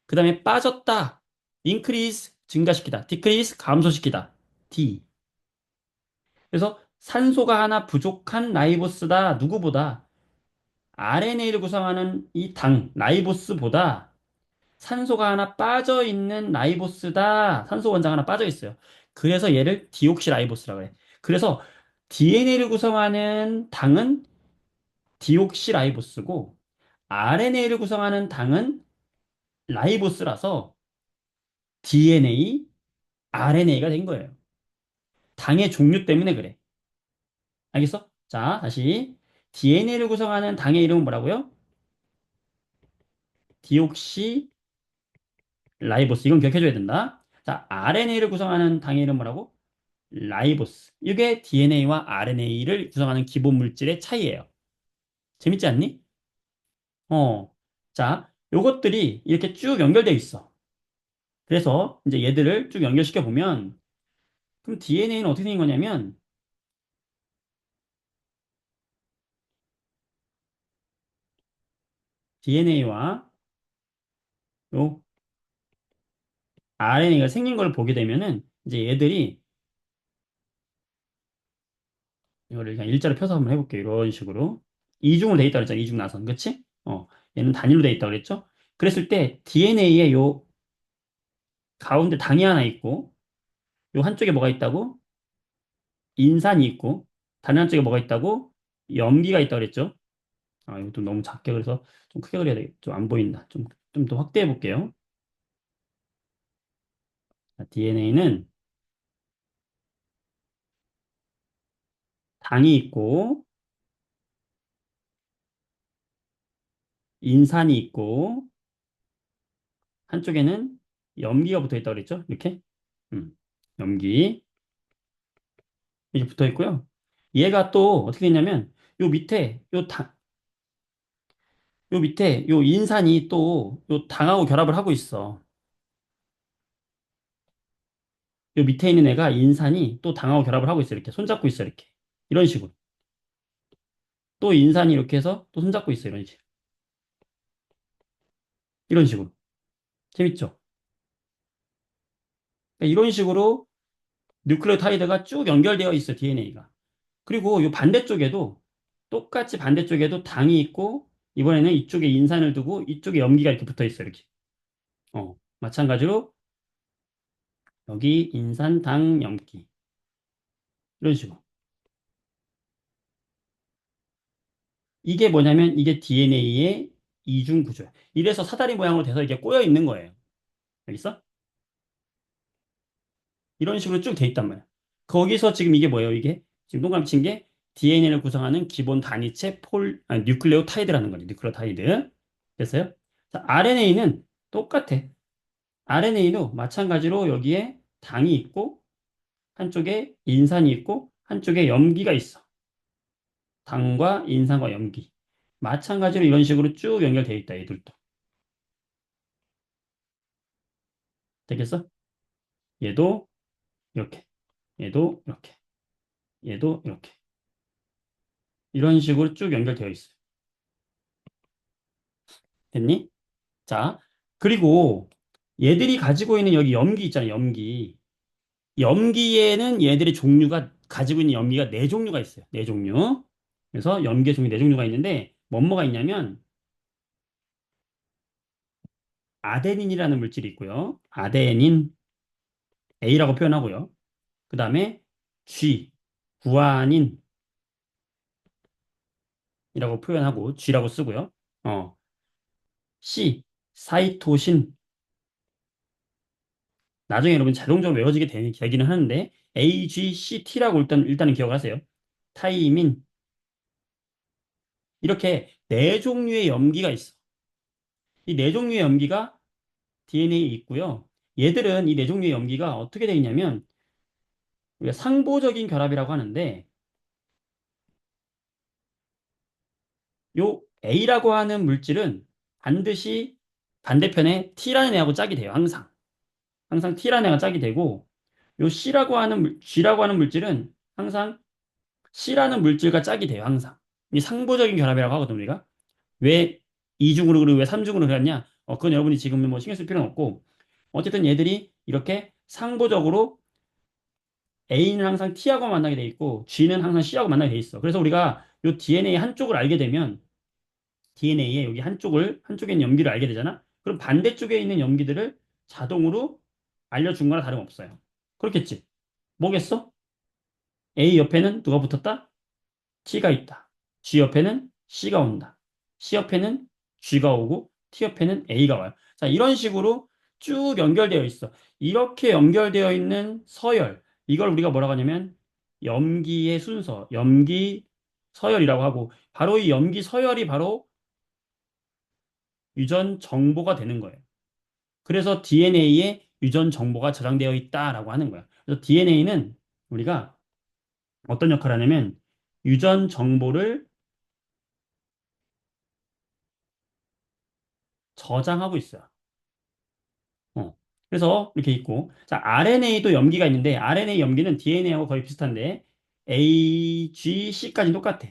그 다음에 빠졌다. increase 증가시키다. decrease 감소시키다. D. 그래서 산소가 하나 부족한 라이보스다. 누구보다 RNA를 구성하는 이 당, 라이보스보다 산소가 하나 빠져 있는 라이보스다. 산소 원장 하나 빠져 있어요. 그래서 얘를 디옥시라이보스라고 해. 그래서 DNA를 구성하는 당은 디옥시라이보스고 RNA를 구성하는 당은 라이보스라서 DNA, RNA가 된 거예요. 당의 종류 때문에 그래. 알겠어? 자, 다시 DNA를 구성하는 당의 이름은 뭐라고요? 디옥시 라이보스. 이건 기억해줘야 된다. 자, RNA를 구성하는 당의 이름 뭐라고? 라이보스. 이게 DNA와 RNA를 구성하는 기본 물질의 차이예요. 재밌지 않니? 자, 요것들이 이렇게 쭉 연결되어 있어. 그래서 이제 얘들을 쭉 연결시켜 보면 그럼 DNA는 어떻게 생긴 거냐면 DNA와 요 RNA가 생긴 걸 보게 되면은 이제 얘들이 이거를 그냥 일자로 펴서 한번 해볼게요. 이런 식으로. 이중으로 돼 있다 그랬잖아. 이중 나선. 그치? 얘는 단위로 돼 있다 그랬죠? 그랬을 때 DNA에 요 가운데 당이 하나 있고 요 한쪽에 뭐가 있다고? 인산이 있고 다른 한쪽에 뭐가 있다고? 염기가 있다 그랬죠? 아, 이거 좀 너무 작게 그래서 좀 크게 그려야 되겠다. 좀 안 보인다. 좀 더 확대해 볼게요. DNA는 당이 있고 인산이 있고 한쪽에는 염기가 붙어 있다 그랬죠? 이렇게. 염기 이렇게 붙어 있고요. 얘가 또 어떻게 되냐면 요 밑에 요 밑에 요 인산이 또 요 당하고 결합을 하고 있어. 요 밑에 있는 애가 인산이 또 당하고 결합을 하고 있어. 이렇게 손잡고 있어. 이렇게. 이런 식으로. 또 인산이 이렇게 해서 또 손잡고 있어. 이런 식으로. 이런 식으로. 재밌죠? 그러니까 이런 식으로 뉴클레오타이드가 쭉 연결되어 있어. DNA가. 그리고 요 반대쪽에도 똑같이 반대쪽에도 당이 있고 이번에는 이쪽에 인산을 두고 이쪽에 염기가 이렇게 붙어 있어. 이렇게. 마찬가지로 여기 인산, 당, 염기. 이런 식으로. 이게 뭐냐면 이게 DNA의 이중 구조야. 이래서 사다리 모양으로 돼서 이게 꼬여 있는 거예요. 알겠어? 이런 식으로 쭉 돼 있단 말이야. 거기서 지금 이게 뭐예요? 이게 지금 동그라미 친 게 DNA를 구성하는 기본 단위체 뉴클레오타이드라는 거죠. 뉴클레오타이드. 됐어요? 자, RNA는 똑같아. RNA도 마찬가지로 여기에 당이 있고 한쪽에 인산이 있고 한쪽에 염기가 있어. 당과 인산과 염기. 마찬가지로 이런 식으로 쭉 연결되어 있다. 얘들도. 되겠어? 얘도 이렇게, 얘도 이렇게, 얘도 이렇게. 이런 식으로 쭉 연결되어 있어요. 됐니? 자, 그리고 얘들이 가지고 있는 여기 염기 있잖아요. 염기. 염기에는 얘들의 종류가 가지고 있는 염기가 네 종류가 있어요. 네 종류. 그래서 염기의 종류 네 종류가 있는데 뭐뭐가 있냐면 아데닌이라는 물질이 있고요. 아데닌 A라고 표현하고요. 그 다음에 G 구아닌이라고 표현하고 G라고 쓰고요. 어, C 사이토신 나중에 여러분 자동적으로 외워지게 되기는 하는데 AGCT라고 일단은 기억하세요. 타이민 이렇게 네 종류의 염기가 있어. 이 네 종류의 염기가 DNA에 있고요. 얘들은 이 네 종류의 염기가 어떻게 되어 있냐면 우리가 상보적인 결합이라고 하는데 요 A라고 하는 물질은 반드시 반대편에 T라는 애하고 짝이 돼요. 항상. 항상 T라는 애가 짝이 되고 요 G라고 하는 물질은 항상 C라는 물질과 짝이 돼요. 항상. 이 상보적인 결합이라고 하거든 우리가. 왜 2중으로 그리고 왜 3중으로 그렸냐? 그건 여러분이 지금 뭐 신경 쓸 필요는 없고 어쨌든 얘들이 이렇게 상부적으로 A는 항상 T하고 만나게 돼 있고 G는 항상 C하고 만나게 돼 있어. 그래서 우리가 요 DNA 한쪽을 알게 되면 DNA의 여기 한쪽에 있는 염기를 알게 되잖아. 그럼 반대쪽에 있는 염기들을 자동으로 알려준 거나 다름없어요. 그렇겠지? 뭐겠어? A 옆에는 누가 붙었다? T가 있다. G 옆에는 C가 온다. C 옆에는 G가 오고 T 옆에는 A가 와요. 자, 이런 식으로 쭉 연결되어 있어. 이렇게 연결되어 있는 서열. 이걸 우리가 뭐라고 하냐면 염기의 순서, 염기 서열이라고 하고 바로 이 염기 서열이 바로 유전 정보가 되는 거예요. 그래서 DNA에 유전 정보가 저장되어 있다라고 하는 거야. 그래서 DNA는 우리가 어떤 역할을 하냐면 유전 정보를 저장하고 있어요. 어. 그래서 이렇게 있고, 자, RNA도 염기가 있는데, RNA 염기는 DNA하고 거의 비슷한데, A, G, C까지 똑같아.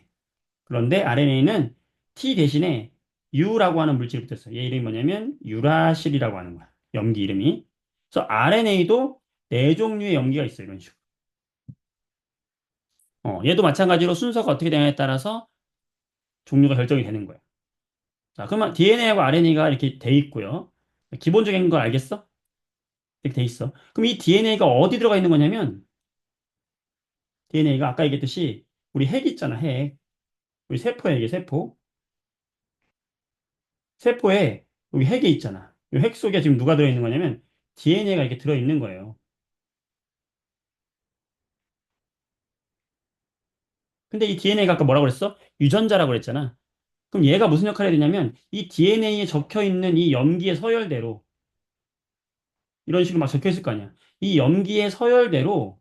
그런데 RNA는 T 대신에 U라고 하는 물질이 붙었어. 얘 이름이 뭐냐면, 유라실이라고 하는 거야. 염기 이름이. 그래서 RNA도 네 종류의 염기가 있어, 이런 식으로. 얘도 마찬가지로 순서가 어떻게 되냐에 따라서 종류가 결정이 되는 거야. 자, 그러면 DNA하고 RNA가 이렇게 돼 있고요. 기본적인 걸 알겠어? 이렇게 돼 있어. 그럼 이 DNA가 어디 들어가 있는 거냐면, DNA가 아까 얘기했듯이 우리 핵 있잖아, 핵. 우리 세포야, 이게 세포. 세포에 여기 핵이 있잖아. 이 핵 속에 지금 누가 들어있는 거냐면 DNA가 이렇게 들어있는 거예요. 근데 이 DNA가 아까 뭐라고 그랬어? 유전자라고 그랬잖아. 그럼 얘가 무슨 역할을 해야 되냐면 이 DNA에 적혀 있는 이 염기의 서열대로 이런 식으로 막 적혀 있을 거 아니야. 이 염기의 서열대로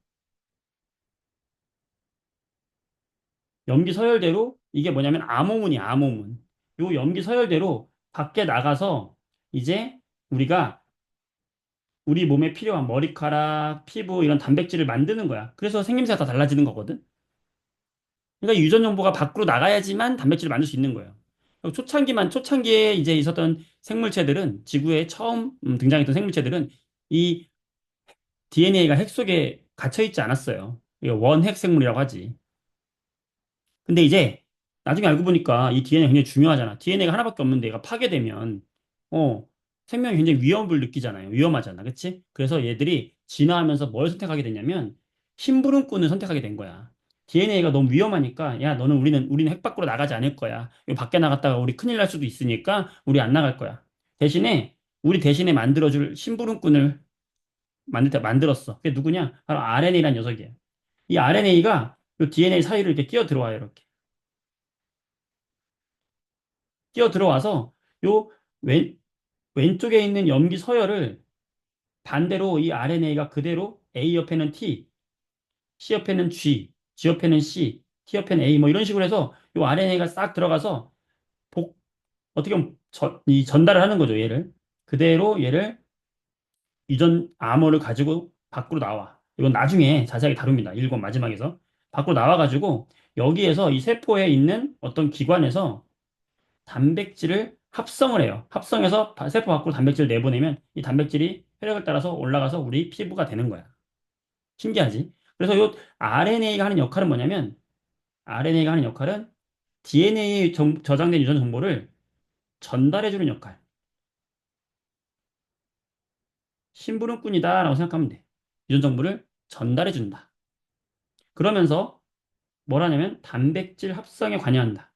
염기 서열대로 이게 뭐냐면 암호문이야, 암호문. 요 염기 서열대로 밖에 나가서 이제 우리가 우리 몸에 필요한 머리카락, 피부 이런 단백질을 만드는 거야. 그래서 생김새가 다 달라지는 거거든. 그러니까 유전 정보가 밖으로 나가야지만 단백질을 만들 수 있는 거예요. 초창기에 이제 있었던 생물체들은 지구에 처음 등장했던 생물체들은 이 DNA가 핵 속에 갇혀 있지 않았어요. 이거 원핵 생물이라고 하지. 근데 이제 나중에 알고 보니까 이 DNA가 굉장히 중요하잖아. DNA가 하나밖에 없는데 얘가 파괴되면 어 생명이 굉장히 위험을 느끼잖아요. 위험하잖아. 그치? 그래서 얘들이 진화하면서 뭘 선택하게 됐냐면 심부름꾼을 선택하게 된 거야. DNA가 너무 위험하니까 야 너는 우리는 핵 밖으로 나가지 않을 거야. 이거 밖에 나갔다가 우리 큰일 날 수도 있으니까 우리 안 나갈 거야. 대신에 우리 대신에 만들어줄 심부름꾼을 만들었어. 그게 누구냐? 바로 RNA라는 녀석이에요. 이 RNA가 이 DNA 사이를 이렇게 끼어 들어와요. 이렇게. 끼어 들어와서 요 왼쪽에 있는 염기 서열을 반대로 이 RNA가 그대로 A 옆에는 T, C 옆에는 G, G 옆에는 C, T 옆에는 A 뭐 이런 식으로 해서 요 RNA가 싹 들어가서 복 어떻게 보면 이 전달을 하는 거죠, 얘를. 그대로 얘를 유전 암호를 가지고 밖으로 나와. 이건 나중에 자세하게 다룹니다. 1권 마지막에서. 밖으로 나와가지고 여기에서 이 세포에 있는 어떤 기관에서 단백질을 합성을 해요. 합성해서 세포 밖으로 단백질을 내보내면 이 단백질이 혈액을 따라서 올라가서 우리 피부가 되는 거야. 신기하지? 그래서 이 RNA가 하는 역할은 뭐냐면 RNA가 하는 역할은 DNA에 저장된 유전 정보를 전달해주는 역할. 심부름꾼이다라고 생각하면 돼. 유전 정보를 전달해준다. 그러면서 뭘 하냐면 단백질 합성에 관여한다.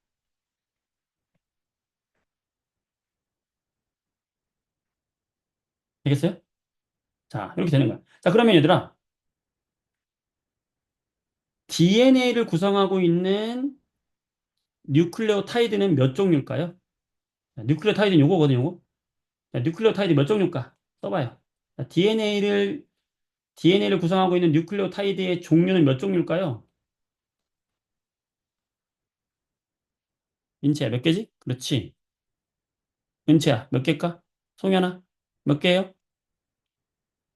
알겠어요? 자, 이렇게 되는 거야. 자, 그러면 얘들아, DNA를 구성하고 있는 뉴클레오타이드는 몇 종류일까요? 자, 뉴클레오타이드는 요거거든요, 요거. 자, 뉴클레오타이드 몇 종류일까? 써봐요. 자, DNA를 구성하고 있는 뉴클레오타이드의 종류는 몇 종류일까요? 인체야, 몇 개지? 그렇지. 은채야, 몇 개일까? 송현아, 몇 개예요?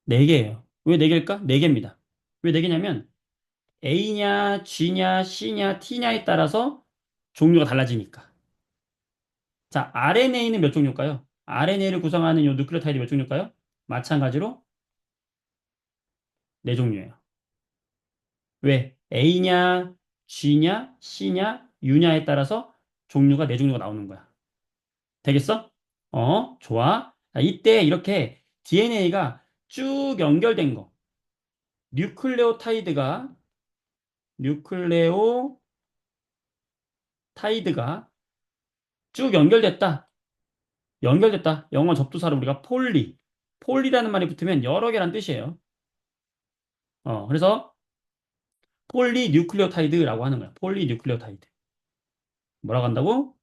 네 개예요. 왜 네 개일까? 네 개입니다. 왜 네 개냐면 A냐, G냐, C냐, T냐에 따라서 종류가 달라지니까. 자, RNA는 몇 종류일까요? RNA를 구성하는 요 누클레오타이드 몇 종류일까요? 마찬가지로 네 종류예요. 왜? A냐, G냐, C냐, U냐에 따라서 종류가 네 종류가 나오는 거야. 되겠어? 좋아. 자, 이때 이렇게 DNA가 쭉 연결된 거. 뉴클레오타이드가, 뉴클레오타이드가 쭉 연결됐다. 연결됐다. 영어 접두사로 우리가 폴리. 폴리라는 말이 붙으면 여러 개란 뜻이에요. 그래서 폴리뉴클레오타이드라고 하는 거야. 폴리뉴클레오타이드. 뭐라고 한다고?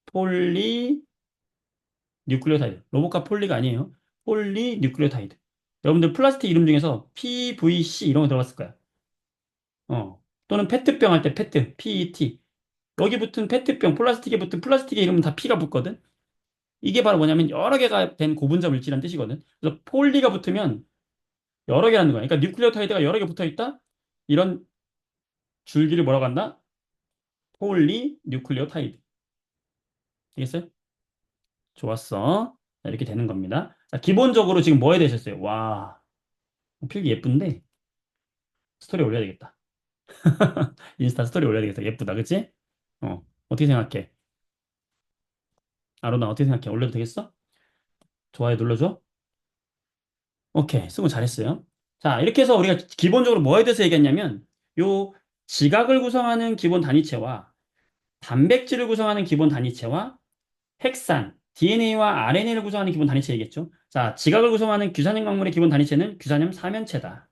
폴리뉴클레오타이드. 로보카 폴리가 아니에요. 폴리뉴클레오타이드. 여러분들 플라스틱 이름 중에서 PVC 이런 거 들어봤을 거야. 또는 페트병 할 때 페트, PET. 여기 붙은 페트병, 플라스틱에 붙은 플라스틱의 이름은 다 P가 붙거든. 이게 바로 뭐냐면 여러 개가 된 고분자 물질이라는 뜻이거든. 그래서 폴리가 붙으면 여러 개라는 거야. 그러니까 뉴클레오타이드가 여러 개 붙어 있다. 이런 줄기를 뭐라고 한다? 폴리뉴클레오타이드. 알겠어요? 좋았어. 자, 이렇게 되는 겁니다. 자, 기본적으로 지금 뭐 해야 되셨어요? 와, 필기 예쁜데 스토리 올려야 되겠다. 인스타 스토리 올려야 되겠다. 예쁘다, 그치? 어떻게 생각해? 아로나 어떻게 생각해? 올려도 되겠어? 좋아요 눌러줘. 오케이, 수고 잘했어요. 자, 이렇게 해서 우리가 기본적으로 뭐에 대해서 얘기했냐면 요 지각을 구성하는 기본 단위체와 단백질을 구성하는 기본 단위체와 핵산, DNA와 RNA를 구성하는 기본 단위체 얘기했죠. 자, 지각을 구성하는 규산염 광물의 기본 단위체는 규산염 사면체다.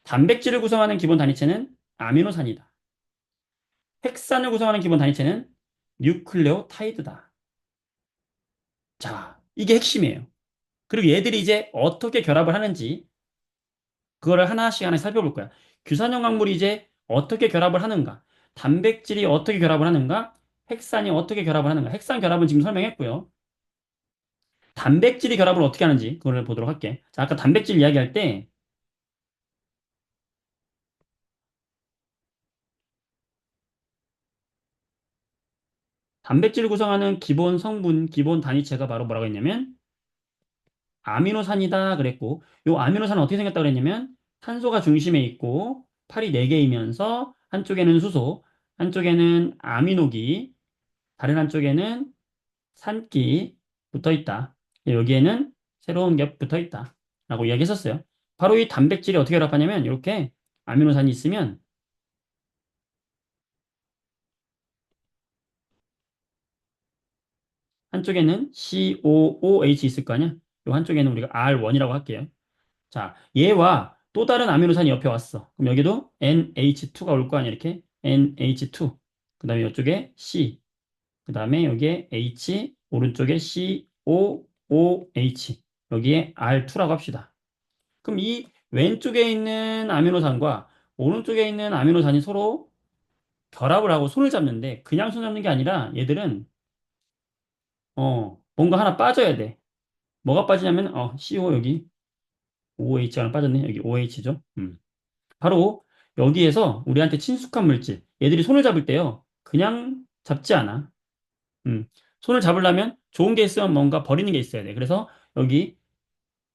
단백질을 구성하는 기본 단위체는 아미노산이다. 핵산을 구성하는 기본 단위체는 뉴클레오타이드다. 자, 이게 핵심이에요. 그리고 얘들이 이제 어떻게 결합을 하는지 그거를 하나씩 하나씩 살펴볼 거야. 규산염 광물이 이제 어떻게 결합을 하는가? 단백질이 어떻게 결합을 하는가? 핵산이 어떻게 결합을 하는가? 핵산 결합은 지금 설명했고요. 단백질이 결합을 어떻게 하는지 그거를 보도록 할게. 자, 아까 단백질 이야기할 때 단백질을 구성하는 기본 성분, 기본 단위체가 바로 뭐라고 했냐면 아미노산이다 그랬고 요 아미노산은 어떻게 생겼다 그랬냐면 탄소가 중심에 있고 팔이 4개이면서 한쪽에는 수소, 한쪽에는 아미노기, 다른 한쪽에는 산기 붙어 있다. 여기에는 새로운 게 붙어 있다. 라고 이야기했었어요. 바로 이 단백질이 어떻게 결합하냐면 이렇게 아미노산이 있으면 한쪽에는 COOH 있을 거 아니야? 요 한쪽에는 우리가 R1이라고 할게요. 자, 얘와 또 다른 아미노산이 옆에 왔어. 그럼 여기도 NH2가 올 거 아니야, 이렇게? NH2. 그 다음에 이쪽에 C. 그 다음에 여기에 H, 오른쪽에 COOH. 여기에 R2라고 합시다. 그럼 이 왼쪽에 있는 아미노산과 오른쪽에 있는 아미노산이 서로 결합을 하고 손을 잡는데 그냥 손 잡는 게 아니라 얘들은 뭔가 하나 빠져야 돼. 뭐가 빠지냐면 CO 여기 OH가 하나 빠졌네. 여기 OH죠. 바로 여기에서 우리한테 친숙한 물질, 얘들이 손을 잡을 때요. 그냥 잡지 않아. 음, 손을 잡으려면 좋은 게 있으면 뭔가 버리는 게 있어야 돼. 그래서 여기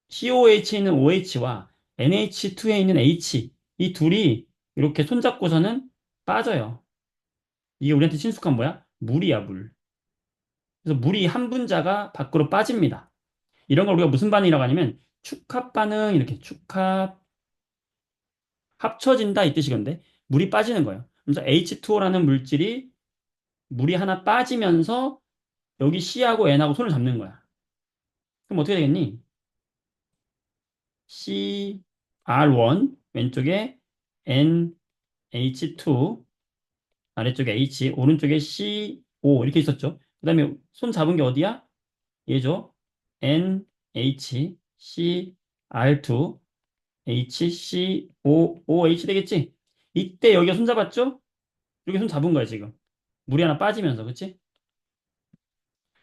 COH에 있는 OH와 NH2에 있는 H, 이 둘이 이렇게 손잡고서는 빠져요. 이게 우리한테 친숙한 뭐야? 물이야, 물. 그래서 물이 한 분자가 밖으로 빠집니다. 이런 걸 우리가 무슨 반응이라고 하냐면 축합 반응, 이렇게 축합, 합쳐진다 이 뜻이건데 물이 빠지는 거예요. 그래서 H2O라는 물질이 물이 하나 빠지면서 여기 C하고 N하고 손을 잡는 거야. 그럼 어떻게 되겠니? CR1 왼쪽에 NH2 아래쪽에 H 오른쪽에 CO 이렇게 있었죠. 그 다음에 손 잡은 게 어디야? 얘죠. NHCR2 HCOOH 되겠지? 이때 여기가 손 잡았죠? 여기 손 잡은 거야 지금. 물이 하나 빠지면서 그치?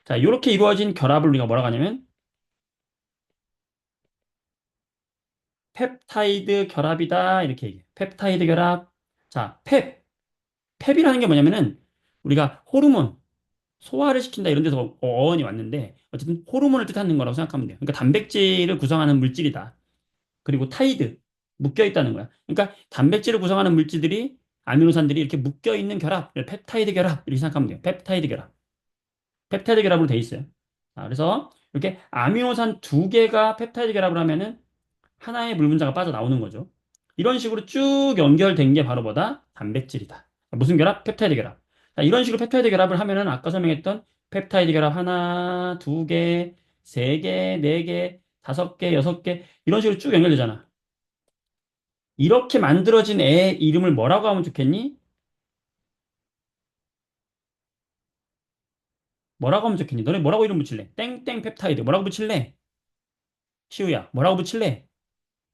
자, 이렇게 이루어진 결합을 우리가 뭐라고 하냐면 펩타이드 결합이다 이렇게 얘기해. 펩타이드 결합. 자, 펩이라는 게 뭐냐면은 우리가 호르몬, 소화를 시킨다 이런 데서 어원이 왔는데 어쨌든 호르몬을 뜻하는 거라고 생각하면 돼요. 그러니까 단백질을 구성하는 물질이다. 그리고 타이드, 묶여 있다는 거야. 그러니까 단백질을 구성하는 물질들이 아미노산들이 이렇게 묶여 있는 결합, 펩타이드 결합 이렇게 생각하면 돼요. 펩타이드 결합. 펩타이드 결합으로 돼 있어요. 자, 그래서 이렇게 아미노산 두 개가 펩타이드 결합을 하면은 하나의 물 분자가 빠져나오는 거죠. 이런 식으로 쭉 연결된 게 바로 뭐다? 단백질이다. 무슨 결합? 펩타이드 결합. 자, 이런 식으로 펩타이드 결합을 하면은 아까 설명했던 펩타이드 결합 하나, 두 개, 세 개, 네 개, 다섯 개, 여섯 개 이런 식으로 쭉 연결되잖아. 이렇게 만들어진 애 이름을 뭐라고 하면 좋겠니? 뭐라고 하면 좋겠니? 너네 뭐라고 이름 붙일래? 땡땡 펩타이드 뭐라고 붙일래? 시우야 뭐라고 붙일래?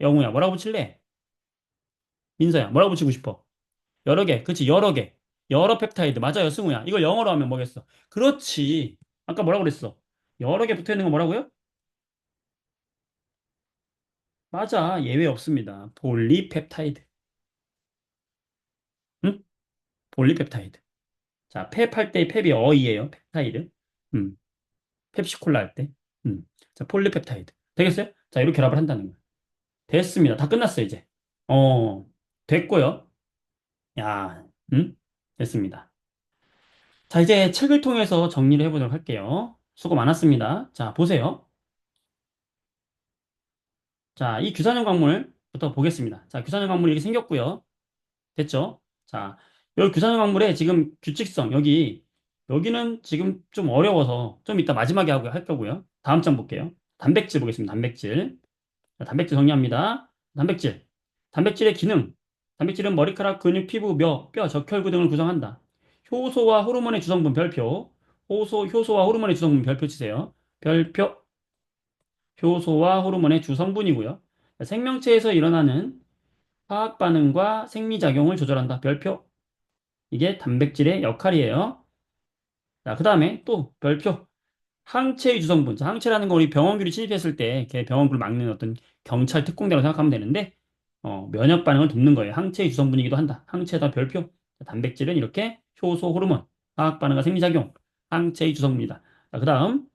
영우야 뭐라고 붙일래? 민서야 뭐라고 붙이고 싶어? 여러 개 그치 여러 개 여러 펩타이드 맞아요 승우야 이걸 영어로 하면 뭐겠어? 그렇지 아까 뭐라고 그랬어? 여러 개 붙어 있는 거 뭐라고요? 맞아 예외 없습니다 볼리펩타이드 응? 볼리펩타이드 자 펩할 때 펩이 어이에요 펩타이드 음 펩시콜라 할 때 자 폴리펩타이드 되겠어요? 자 이렇게 결합을 한다는 거예요 됐습니다 다 끝났어요 이제 어 됐고요 야 됐습니다 자, 이제 책을 통해서 정리를 해보도록 할게요. 수고 많았습니다. 자, 보세요. 자, 이 규산형 광물부터 보겠습니다. 자, 규산형 광물이 이렇게 생겼고요. 됐죠? 자, 여기 규산형 광물의 지금 규칙성, 여기는 지금 좀 어려워서 좀 이따 마지막에 하고 할 거고요. 다음 장 볼게요. 단백질 보겠습니다. 단백질. 자, 단백질 정리합니다. 단백질. 단백질의 기능. 단백질은 머리카락, 근육, 피부, 뼈, 적혈구 등을 구성한다. 효소와 호르몬의 주성분 별표. 효소와 호르몬의 주성분 별표 치세요. 별표, 효소와 호르몬의 주성분이고요. 생명체에서 일어나는 화학 반응과 생리작용을 조절한다. 별표. 이게 단백질의 역할이에요. 자, 그 다음에 또 별표. 항체의 주성분. 자, 항체라는 건 우리 병원균이 침입했을 때 걔 병원균을 막는 어떤 경찰 특공대라고 생각하면 되는데 면역 반응을 돕는 거예요. 항체의 주성분이기도 한다. 항체다 별표. 자, 단백질은 이렇게 효소, 호르몬, 화학 반응과 생리작용, 항체의 주성분이다. 자, 그 다음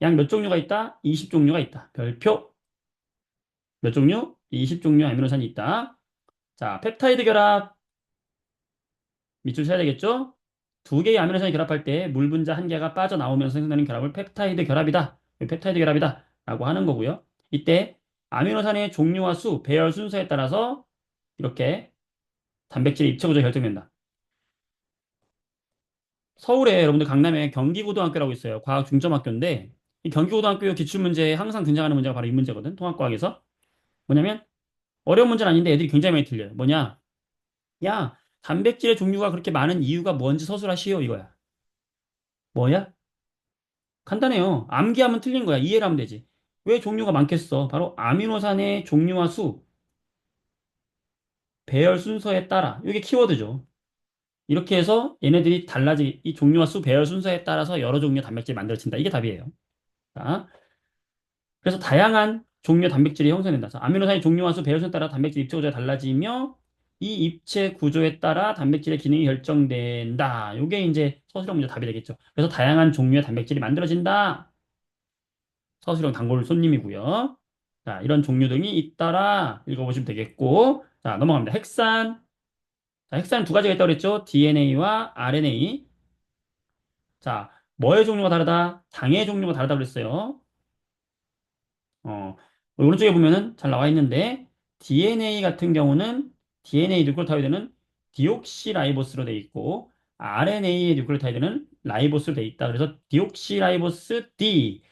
약 몇 종류가 있다? 20종류가 있다. 별표. 몇 종류? 20종류 아미노산이 있다. 자, 펩타이드 결합 밑줄 쳐야 되겠죠? 두 개의 아미노산이 결합할 때 물 분자 한 개가 빠져나오면서 생성되는 결합을 펩타이드 결합이다. 펩타이드 결합이다. 라고 하는 거고요. 이때 아미노산의 종류와 수, 배열 순서에 따라서 이렇게 단백질의 입체 구조가 결정된다. 서울에 여러분들 강남에 경기고등학교라고 있어요. 과학 중점학교인데 이 경기고등학교 기출문제에 항상 등장하는 문제가 바로 이 문제거든. 통합과학에서. 뭐냐면 어려운 문제는 아닌데 애들이 굉장히 많이 틀려요. 뭐냐? 야, 단백질의 종류가 그렇게 많은 이유가 뭔지 서술하시오 이거야. 뭐야? 간단해요. 암기하면 틀린 거야. 이해를 하면 되지. 왜 종류가 많겠어? 바로 아미노산의 종류와 수, 배열 순서에 따라. 이게 키워드죠. 이렇게 해서 얘네들이 이 종류와 수, 배열 순서에 따라서 여러 종류의 단백질이 만들어진다. 이게 답이에요. 자, 그래서 다양한 종류의 단백질이 형성된다. 자, 아미노산의 종류와 수, 배열 순서에 따라 단백질 입체 구조가 달라지며 이 입체 구조에 따라 단백질의 기능이 결정된다. 이게 이제 서술형 문제 답이 되겠죠. 그래서 다양한 종류의 단백질이 만들어진다. 서술형 단골 손님이고요. 자, 이런 종류 등이 잇따라 읽어보시면 되겠고, 자, 넘어갑니다. 핵산. 자, 핵산 두 가지가 있다고 그랬죠? DNA와 RNA. 자, 뭐의 종류가 다르다? 당의 종류가 다르다고 그랬어요. 어, 오른쪽에 보면은 잘 나와 있는데, DNA 같은 경우는 DNA 뉴클레오타이드는 디옥시라이보스로 돼 있고, RNA의 뉴클레오타이드는 라이보스로 돼 있다. 그래서 디옥시라이보스 D,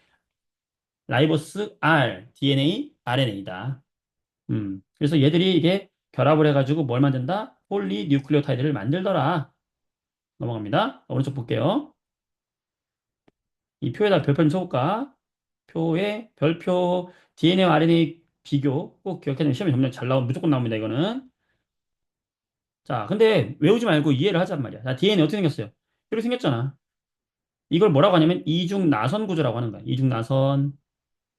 라이보스 R, DNA, RNA다. 그래서 얘들이 이게 결합을 해가지고 뭘 만든다? 폴리뉴클레오타이드를 만들더라. 넘어갑니다. 오른쪽 볼게요. 이 표에다 별표 좀 쳐볼까? 표에 별표 DNA와 RNA 비교 꼭 기억해두면 시험에 점점 잘 나오면 무조건 나옵니다. 이거는. 자, 근데 외우지 말고 이해를 하자 말이야. 자, DNA 어떻게 생겼어요? 이렇게 생겼잖아. 이걸 뭐라고 하냐면 이중 나선 구조라고 하는 거야. 이중 나선.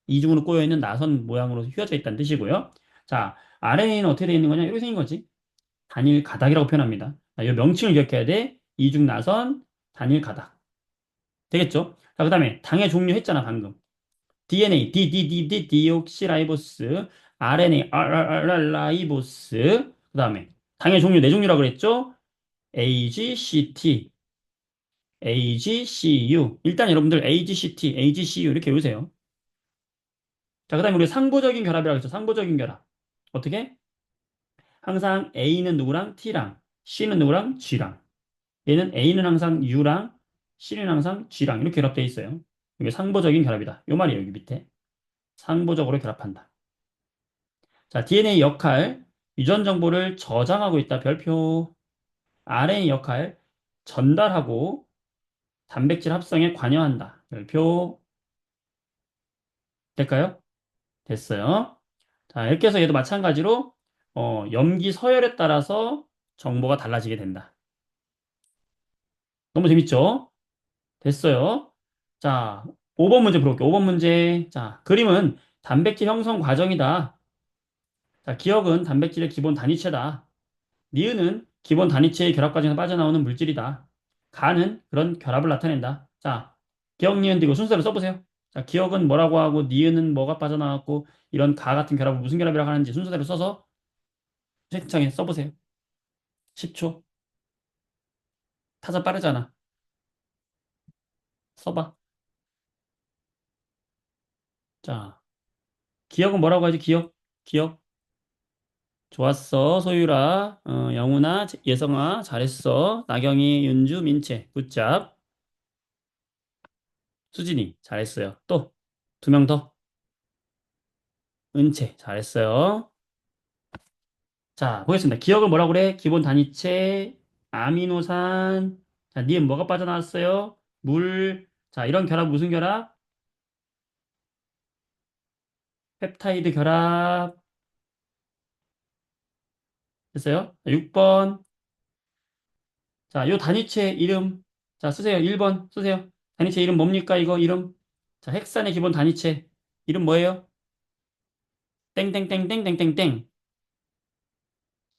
이중으로 꼬여있는 나선 모양으로 휘어져 있다는 뜻이고요. 자, RNA는 어떻게 되어 있는 거냐? 이렇게 생긴 거지. 단일 가닥이라고 표현합니다. 이 명칭을 기억해야 돼. 이중 나선, 단일 가닥. 되겠죠? 자, 그 다음에 당의 종류 했잖아, 방금. DNA, 디옥시라이보스, RNA, 라이보스. 그 다음에 당의 종류 네 종류라고 그랬죠? AGCT, AGCU. 일단 여러분들 AGCT, AGCU 이렇게 외우세요. 자, 그 다음에 우리 상보적인 결합이라고 했죠. 상보적인 결합. 어떻게? 항상 A는 누구랑? T랑, C는 누구랑? G랑. 얘는 A는 항상 U랑, C는 항상 G랑 이렇게 결합되어 있어요. 이게 상보적인 결합이다. 요 말이에요, 여기 밑에. 상보적으로 결합한다. 자, DNA 역할, 유전 정보를 저장하고 있다. 별표. RNA 역할, 전달하고 단백질 합성에 관여한다. 별표. 될까요? 됐어요. 자, 이렇게 해서 얘도 마찬가지로 염기 서열에 따라서 정보가 달라지게 된다. 너무 재밌죠? 됐어요. 자, 5번 문제 풀어볼게요. 5번 문제. 자, 그림은 단백질 형성 과정이다. 자, 기억은 단백질의 기본 단위체다. 니은은 기본 단위체의 결합 과정에서 빠져나오는 물질이다. 가는 그런 결합을 나타낸다. 자, 기억, 니은, 이거 순서대로 써보세요. 자, 기억은 뭐라고 하고, 니은은 뭐가 빠져나왔고, 이런 가 같은 결합을 무슨 결합이라고 하는지 순서대로 써서 채팅창에 써보세요. 10초. 타자 빠르잖아. 써봐. 자, 기억은 뭐라고 하지? 기억. 기억. 좋았어. 소유라, 영훈아, 예성아, 잘했어. 나경이, 윤주, 민채, 굿잡. 수진이, 잘했어요. 또, 두 명 더. 은채, 잘했어요. 자, 보겠습니다. 기억을 뭐라고 그래? 기본 단위체, 아미노산. 자, 니은 뭐가 빠져나왔어요? 물. 자, 이런 결합 무슨 결합? 펩타이드 결합. 됐어요? 6번. 자, 요 단위체 이름. 자, 쓰세요. 1번 쓰세요. 단위체 이름 뭡니까? 이거 이름. 자, 헥산의 기본 단위체. 이름 뭐예요? 땡땡땡땡땡땡땡.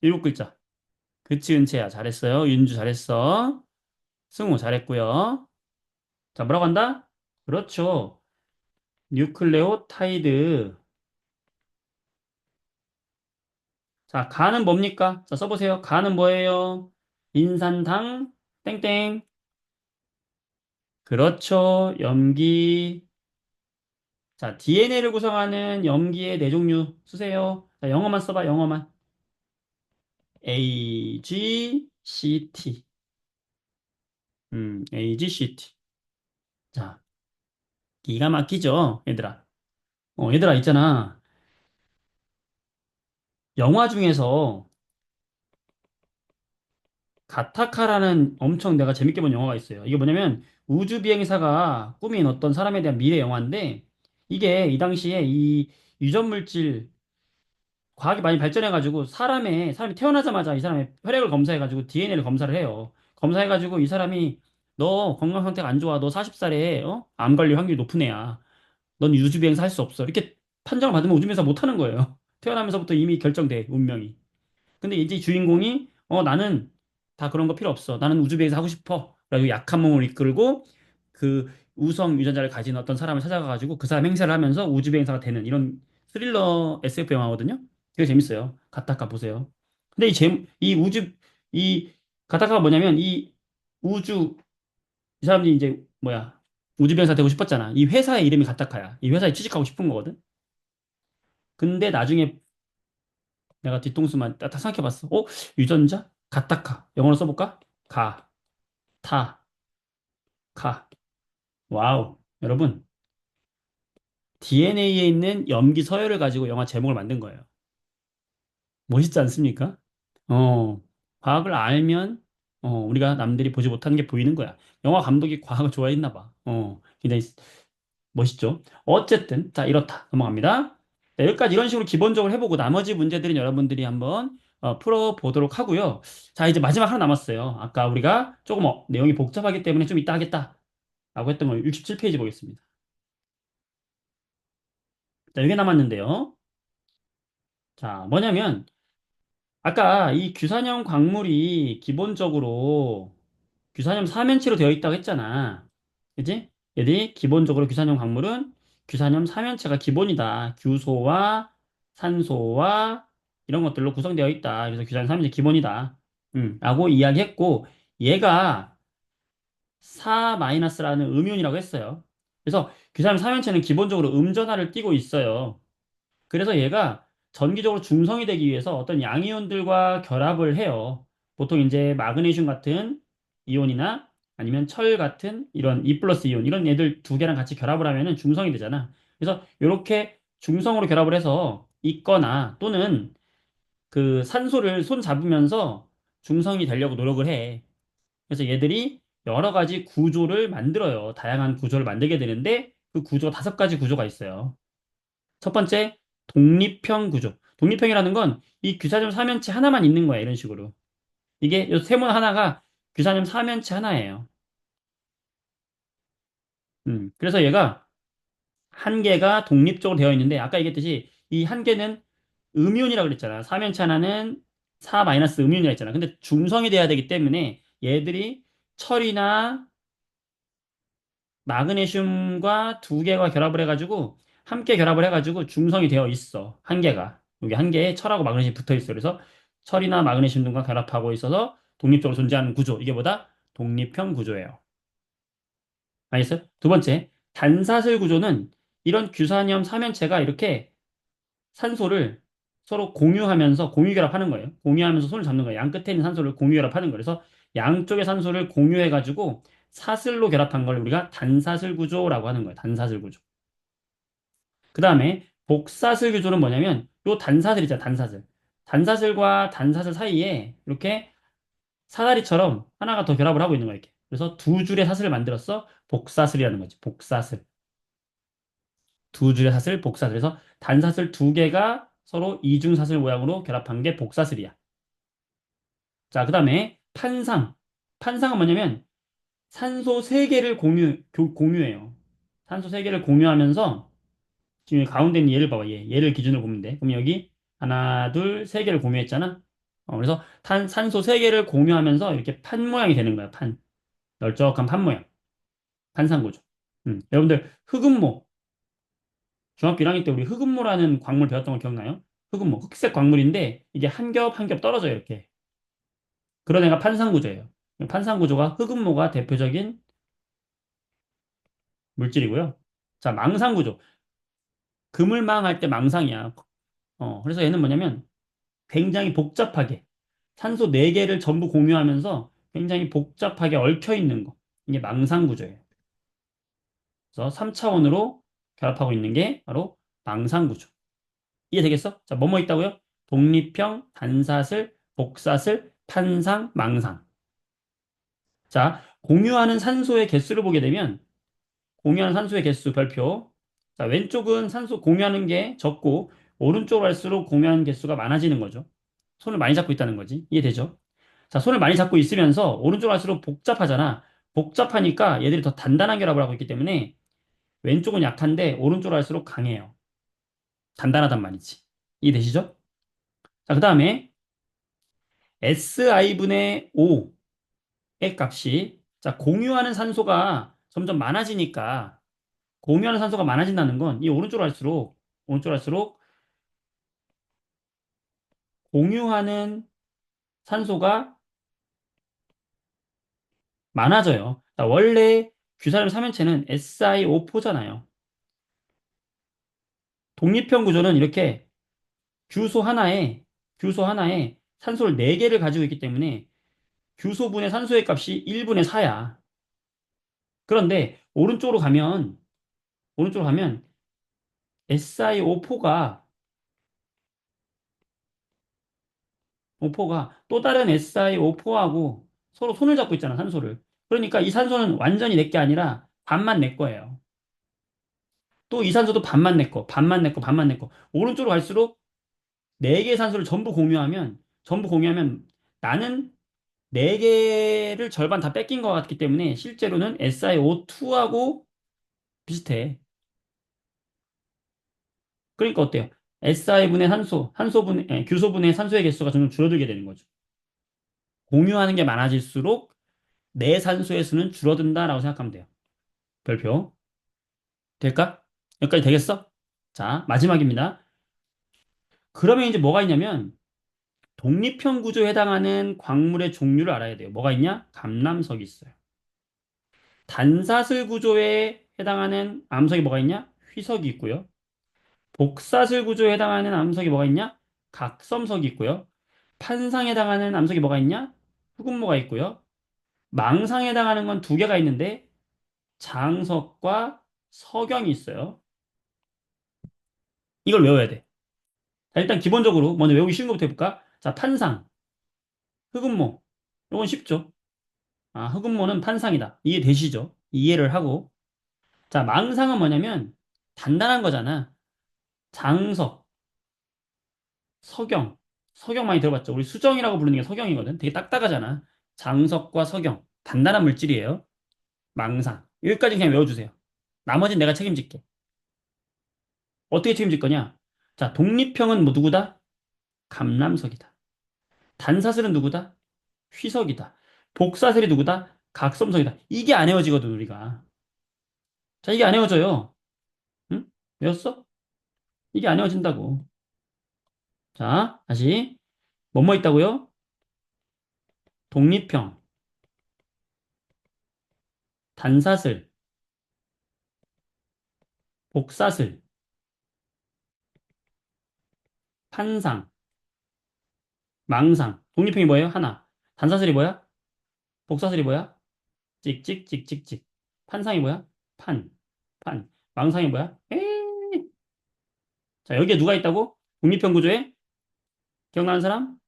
일곱 글자. 그치, 은채야. 잘했어요. 윤주 잘했어. 승우 잘했고요. 자, 뭐라고 한다? 그렇죠. 뉴클레오타이드. 자, 가는 뭡니까? 자, 써보세요. 가는 뭐예요? 인산당, 땡땡. 그렇죠. 염기. 자, DNA를 구성하는 염기의 네 종류 쓰세요. 자, 영어만 써봐, 영어만. A, G, C, T. A, G, C, T. 자, 기가 막히죠, 얘들아. 얘들아, 있잖아. 영화 중에서 가타카라는 엄청 내가 재밌게 본 영화가 있어요. 이게 뭐냐면 우주 비행사가 꾸민 어떤 사람에 대한 미래 영화인데 이게 이 당시에 이 유전 물질 과학이 많이 발전해가지고 사람이 태어나자마자 이 사람의 혈액을 검사해가지고 DNA를 검사를 해요. 검사해가지고 이 사람이 너 건강 상태가 안 좋아. 너 40살에 암 걸릴 확률이 높은 애야. 넌 우주 비행사 할 수 없어. 이렇게 판정을 받으면 우주 비행사 못 하는 거예요. 태어나면서부터 이미 결정돼 운명이. 근데 이제 주인공이 나는 다 그런 거 필요 없어. 나는 우주비행사 하고 싶어. 그래가지고 약한 몸을 이끌고 그 우성 유전자를 가진 어떤 사람을 찾아가가지고 그 사람 행세를 하면서 우주비행사가 되는 이런 스릴러 SF 영화거든요. 되게 재밌어요. 가타카 보세요. 근데 이 가타카가 뭐냐면 이 우주 이 사람들이 이제 뭐야 우주비행사 되고 싶었잖아. 이 회사의 이름이 가타카야. 이 회사에 취직하고 싶은 거거든. 근데 나중에 내가 뒤통수만 딱 생각해봤어. 유전자? 가타카. 영어로 써볼까? 가, 타, 카. 와우. 여러분, DNA에 있는 염기 서열을 가지고 영화 제목을 만든 거예요. 멋있지 않습니까? 어, 과학을 알면, 우리가 남들이 보지 못하는 게 보이는 거야. 영화 감독이 과학을 좋아했나 봐. 굉장히 멋있죠? 어쨌든, 자, 이렇다. 넘어갑니다. 자, 여기까지 이런 식으로 기본적으로 해보고 나머지 문제들은 여러분들이 한번 풀어보도록 하고요. 자, 이제 마지막 하나 남았어요. 아까 우리가 조금 내용이 복잡하기 때문에 좀 이따 하겠다. 라고 했던 거 67페이지 보겠습니다. 자, 이게 남았는데요. 자, 뭐냐면, 아까 이 규산형 광물이 기본적으로 규산염 삼연체로 되어 있다고 했잖아. 그지? 얘들이 기본적으로 규산염 광물은 규산염 삼연체가 기본이다. 규소와 산소와 이런 것들로 구성되어 있다. 그래서 규산염 삼연체 기본이다. 라고 이야기했고, 얘가 4-라는 음이온이라고 했어요. 그래서 규산염 삼연체는 기본적으로 음전하를 띠고 있어요. 그래서 얘가 전기적으로 중성이 되기 위해서 어떤 양이온들과 결합을 해요. 보통 이제 마그네슘 같은 이온이나 아니면 철 같은 이런 E 플러스 이온 이런 애들 두 개랑 같이 결합을 하면은 중성이 되잖아. 그래서 이렇게 중성으로 결합을 해서 있거나 또는 그 산소를 손 잡으면서 중성이 되려고 노력을 해. 그래서 얘들이 여러 가지 구조를 만들어요. 다양한 구조를 만들게 되는데 그 구조 5가지 구조가 있어요. 첫 번째, 독립형 구조. 독립형이라는 건 이 규사점 사면체 하나만 있는 거야, 이런 식으로. 이게 이 세모 하나가 규사점 사면체 하나예요. 그래서 얘가 한 개가 독립적으로 되어 있는데, 아까 얘기했듯이 이 한 개는 음이온이라고 그랬잖아. 사면체 하나는 4-음이온이라고 했잖아. 근데 중성이 돼야 되기 때문에 얘들이 철이나 마그네슘과 두 개가 결합을 해가지고 함께 결합을 해가지고 중성이 되어 있어. 한 개가. 여기 한 개에 철하고 마그네슘이 붙어 있어. 그래서 철이나 마그네슘 등과 결합하고 있어서 독립적으로 존재하는 구조. 이게 뭐다? 독립형 구조예요. 알겠어요? 두 번째, 단사슬 구조는 이런 규산염 삼연체가 이렇게 산소를 서로 공유하면서 공유 결합하는 거예요. 공유하면서 손을 잡는 거예요. 양 끝에 있는 산소를 공유 결합하는 거예요. 그래서 양쪽의 산소를 공유해가지고 사슬로 결합한 걸 우리가 단사슬 구조라고 하는 거예요. 단사슬 구조. 그 다음에 복사슬 구조는 뭐냐면 요 단사슬 있잖아. 단사슬. 단사슬과 단사슬 사이에 이렇게 사다리처럼 하나가 더 결합을 하고 있는 거야. 이렇게. 그래서 두 줄의 사슬을 만들어서 복사슬이라는 거지. 복사슬. 두 줄의 사슬, 복사슬. 그래서 단사슬 두 개가 서로 이중사슬 모양으로 결합한 게 복사슬이야. 자, 그 다음에 판상. 판상은 뭐냐면 산소 세개를 공유해요. 산소 세개를 공유하면서 지금 가운데 있는 얘를 봐봐. 얘를 기준으로 보면 돼. 그럼 여기 하나, 둘, 세 개를 공유했잖아. 그래서 산소 세 개를 공유하면서 이렇게 판 모양이 되는 거야. 판. 널쩍한 판 모양. 판상구조. 여러분들 흑음모. 중학교 1학년 때 우리 흑음모라는 광물 배웠던 거 기억나요? 흑음모. 흑색 광물인데 이게 한 겹 한 겹 떨어져요. 이렇게. 그런 애가 판상구조예요. 판상구조가 흑음모가 대표적인 물질이고요. 자, 망상구조. 그물망 할 때 망상이야. 그래서 얘는 뭐냐면 굉장히 복잡하게 산소 4개를 전부 공유하면서 굉장히 복잡하게 얽혀 있는 거. 이게 망상 구조예요. 그래서 3차원으로 결합하고 있는 게 바로 망상 구조. 이해되겠어? 자, 뭐뭐 있다고요? 독립형, 단사슬, 복사슬, 판상, 망상. 자, 공유하는 산소의 개수를 보게 되면 공유하는 산소의 개수 별표. 자, 왼쪽은 산소 공유하는 게 적고 오른쪽으로 갈수록 공유하는 개수가 많아지는 거죠. 손을 많이 잡고 있다는 거지. 이해되죠? 자, 손을 많이 잡고 있으면서 오른쪽으로 갈수록 복잡하잖아. 복잡하니까 얘들이 더 단단한 결합을 하고 있기 때문에 왼쪽은 약한데 오른쪽으로 갈수록 강해요. 단단하단 말이지. 이해되시죠? 자, 그 다음에 SI분의 5의 값이 자, 공유하는 산소가 점점 많아지니까 공유하는 산소가 많아진다는 건 이 오른쪽으로 갈수록 공유하는 산소가 많아져요. 자, 원래 규사름 삼연체는 SiO4잖아요. 독립형 구조는 이렇게 규소 하나에 규소 하나에 산소를 4개를 가지고 있기 때문에 규소분의 산소의 값이 1분의 4야. 그런데 오른쪽으로 가면 SiO4가 오포가 또 다른 SiO4하고 서로 손을 잡고 있잖아, 산소를. 그러니까 이 산소는 완전히 내 게 아니라 반만 내 거예요. 또 이 산소도 반만 내 거, 반만 내 거, 반만 내 거. 오른쪽으로 갈수록 네 개의 산소를 전부 공유하면 나는 네 개를 절반 다 뺏긴 것 같기 때문에 실제로는 SiO2하고 비슷해. 그러니까 어때요? Si분의 규소분의 산소의 개수가 점점 줄어들게 되는 거죠. 공유하는 게 많아질수록 내 산소의 수는 줄어든다라고 생각하면 돼요. 별표. 될까? 여기까지 되겠어? 자, 마지막입니다. 그러면 이제 뭐가 있냐면, 독립형 구조에 해당하는 광물의 종류를 알아야 돼요. 뭐가 있냐? 감람석이 있어요. 단사슬 구조에 해당하는 암석이 뭐가 있냐? 휘석이 있고요. 복사슬 구조에 해당하는 암석이 뭐가 있냐? 각섬석이 있고요. 판상에 해당하는 암석이 뭐가 있냐? 흑운모가 있고요. 망상에 해당하는 건 두 개가 있는데 장석과 석영이 있어요. 이걸 외워야 돼. 자, 일단 기본적으로 먼저 외우기 쉬운 것부터 해볼까? 자, 판상, 흑운모. 이건 쉽죠? 아, 흑운모는 판상이다. 이해되시죠? 이해를 하고. 자, 망상은 뭐냐면 단단한 거잖아. 장석, 석영. 석영 많이 들어봤죠? 우리 수정이라고 부르는 게 석영이거든. 되게 딱딱하잖아. 장석과 석영. 단단한 물질이에요. 망상. 여기까지 그냥 외워주세요. 나머지는 내가 책임질게. 어떻게 책임질 거냐? 자, 독립형은 뭐 누구다? 감람석이다. 단사슬은 누구다? 휘석이다. 복사슬이 누구다? 각섬석이다. 이게 안 헤어지거든, 우리가. 자, 이게 안 헤어져요. 응? 외웠어? 이게 안 헤어진다고. 자, 다시. 뭐뭐 있다고요? 독립형, 단사슬, 복사슬, 판상, 망상. 독립형이 뭐예요? 하나. 단사슬이 뭐야? 복사슬이 뭐야? 찍찍, 찍찍찍. 판상이 뭐야? 판, 판. 망상이 뭐야? 에이. 자, 여기에 누가 있다고? 독립형 구조에? 기억나는 사람?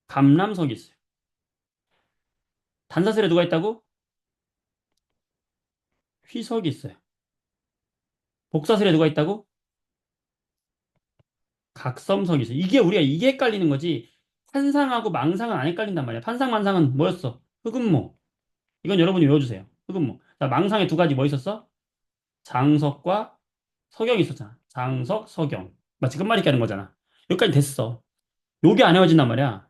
감람석이 있어요. 단사슬에 누가 있다고? 휘석이 있어요. 복사슬에 누가 있다고? 각섬석이 있어요. 이게 헷갈리는 거지. 판상하고 망상은 안 헷갈린단 말이야. 판상, 망상은 뭐였어? 흑음모. 이건 여러분이 외워주세요. 흑음모. 자, 망상에 두 가지 뭐 있었어? 장석과 석영이 있었잖아. 장석, 석영. 마치 끝말잇기 하는 거잖아. 여기까지 됐어. 요게 안 헤어진단 말이야.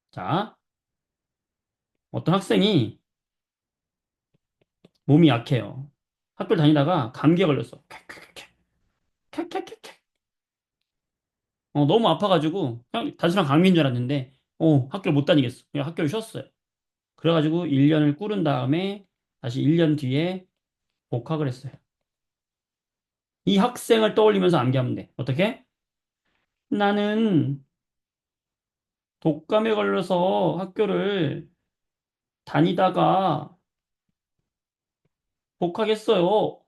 자, 어떤 학생이 몸이 약해요. 학교를 다니다가 감기에 걸렸어. 캬캬캬캬. 너무 아파가지고 그냥 단순한 감기인 줄 알았는데 학교를 못 다니겠어. 그냥 학교를 쉬었어요. 그래가지고 1년을 꾸른 다음에 다시 1년 뒤에 복학을 했어요. 이 학생을 떠올리면서 암기하면 돼. 어떻게? 나는 독감에 걸려서 학교를 다니다가 복학했어요.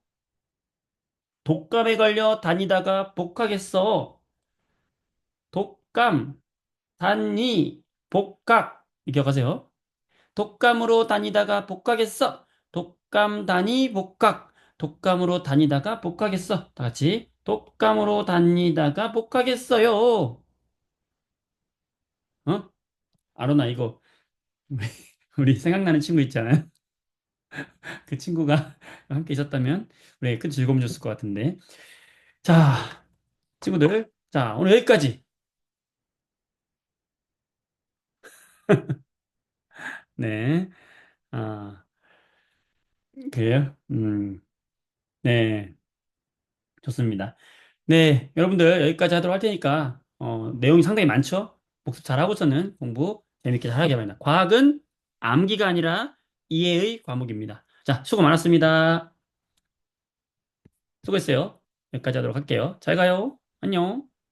독감에 걸려 다니다가 복학했어. 독감, 다니, 복학. 기억하세요? 독감으로 다니다가 복학했어. 독감, 다니, 복학. 독감으로 다니다가 복학했어. 다 같이. 독감으로 다니다가 복학했어요. 어? 아로나, 이거, 우리, 우리 생각나는 친구 있잖아요. 그 친구가 함께 있었다면, 우리 큰 즐거움 줬을 것 같은데. 자, 친구들. 자, 오늘 여기까지. 네. 아, 그래요? 네. 좋습니다. 네. 여러분들 여기까지 하도록 할 테니까, 내용이 상당히 많죠? 복습 잘하고서는 공부 재밌게 잘하게 바랍니다. 과학은 암기가 아니라 이해의 과목입니다. 자, 수고 많았습니다. 수고했어요. 여기까지 하도록 할게요. 잘 가요. 안녕.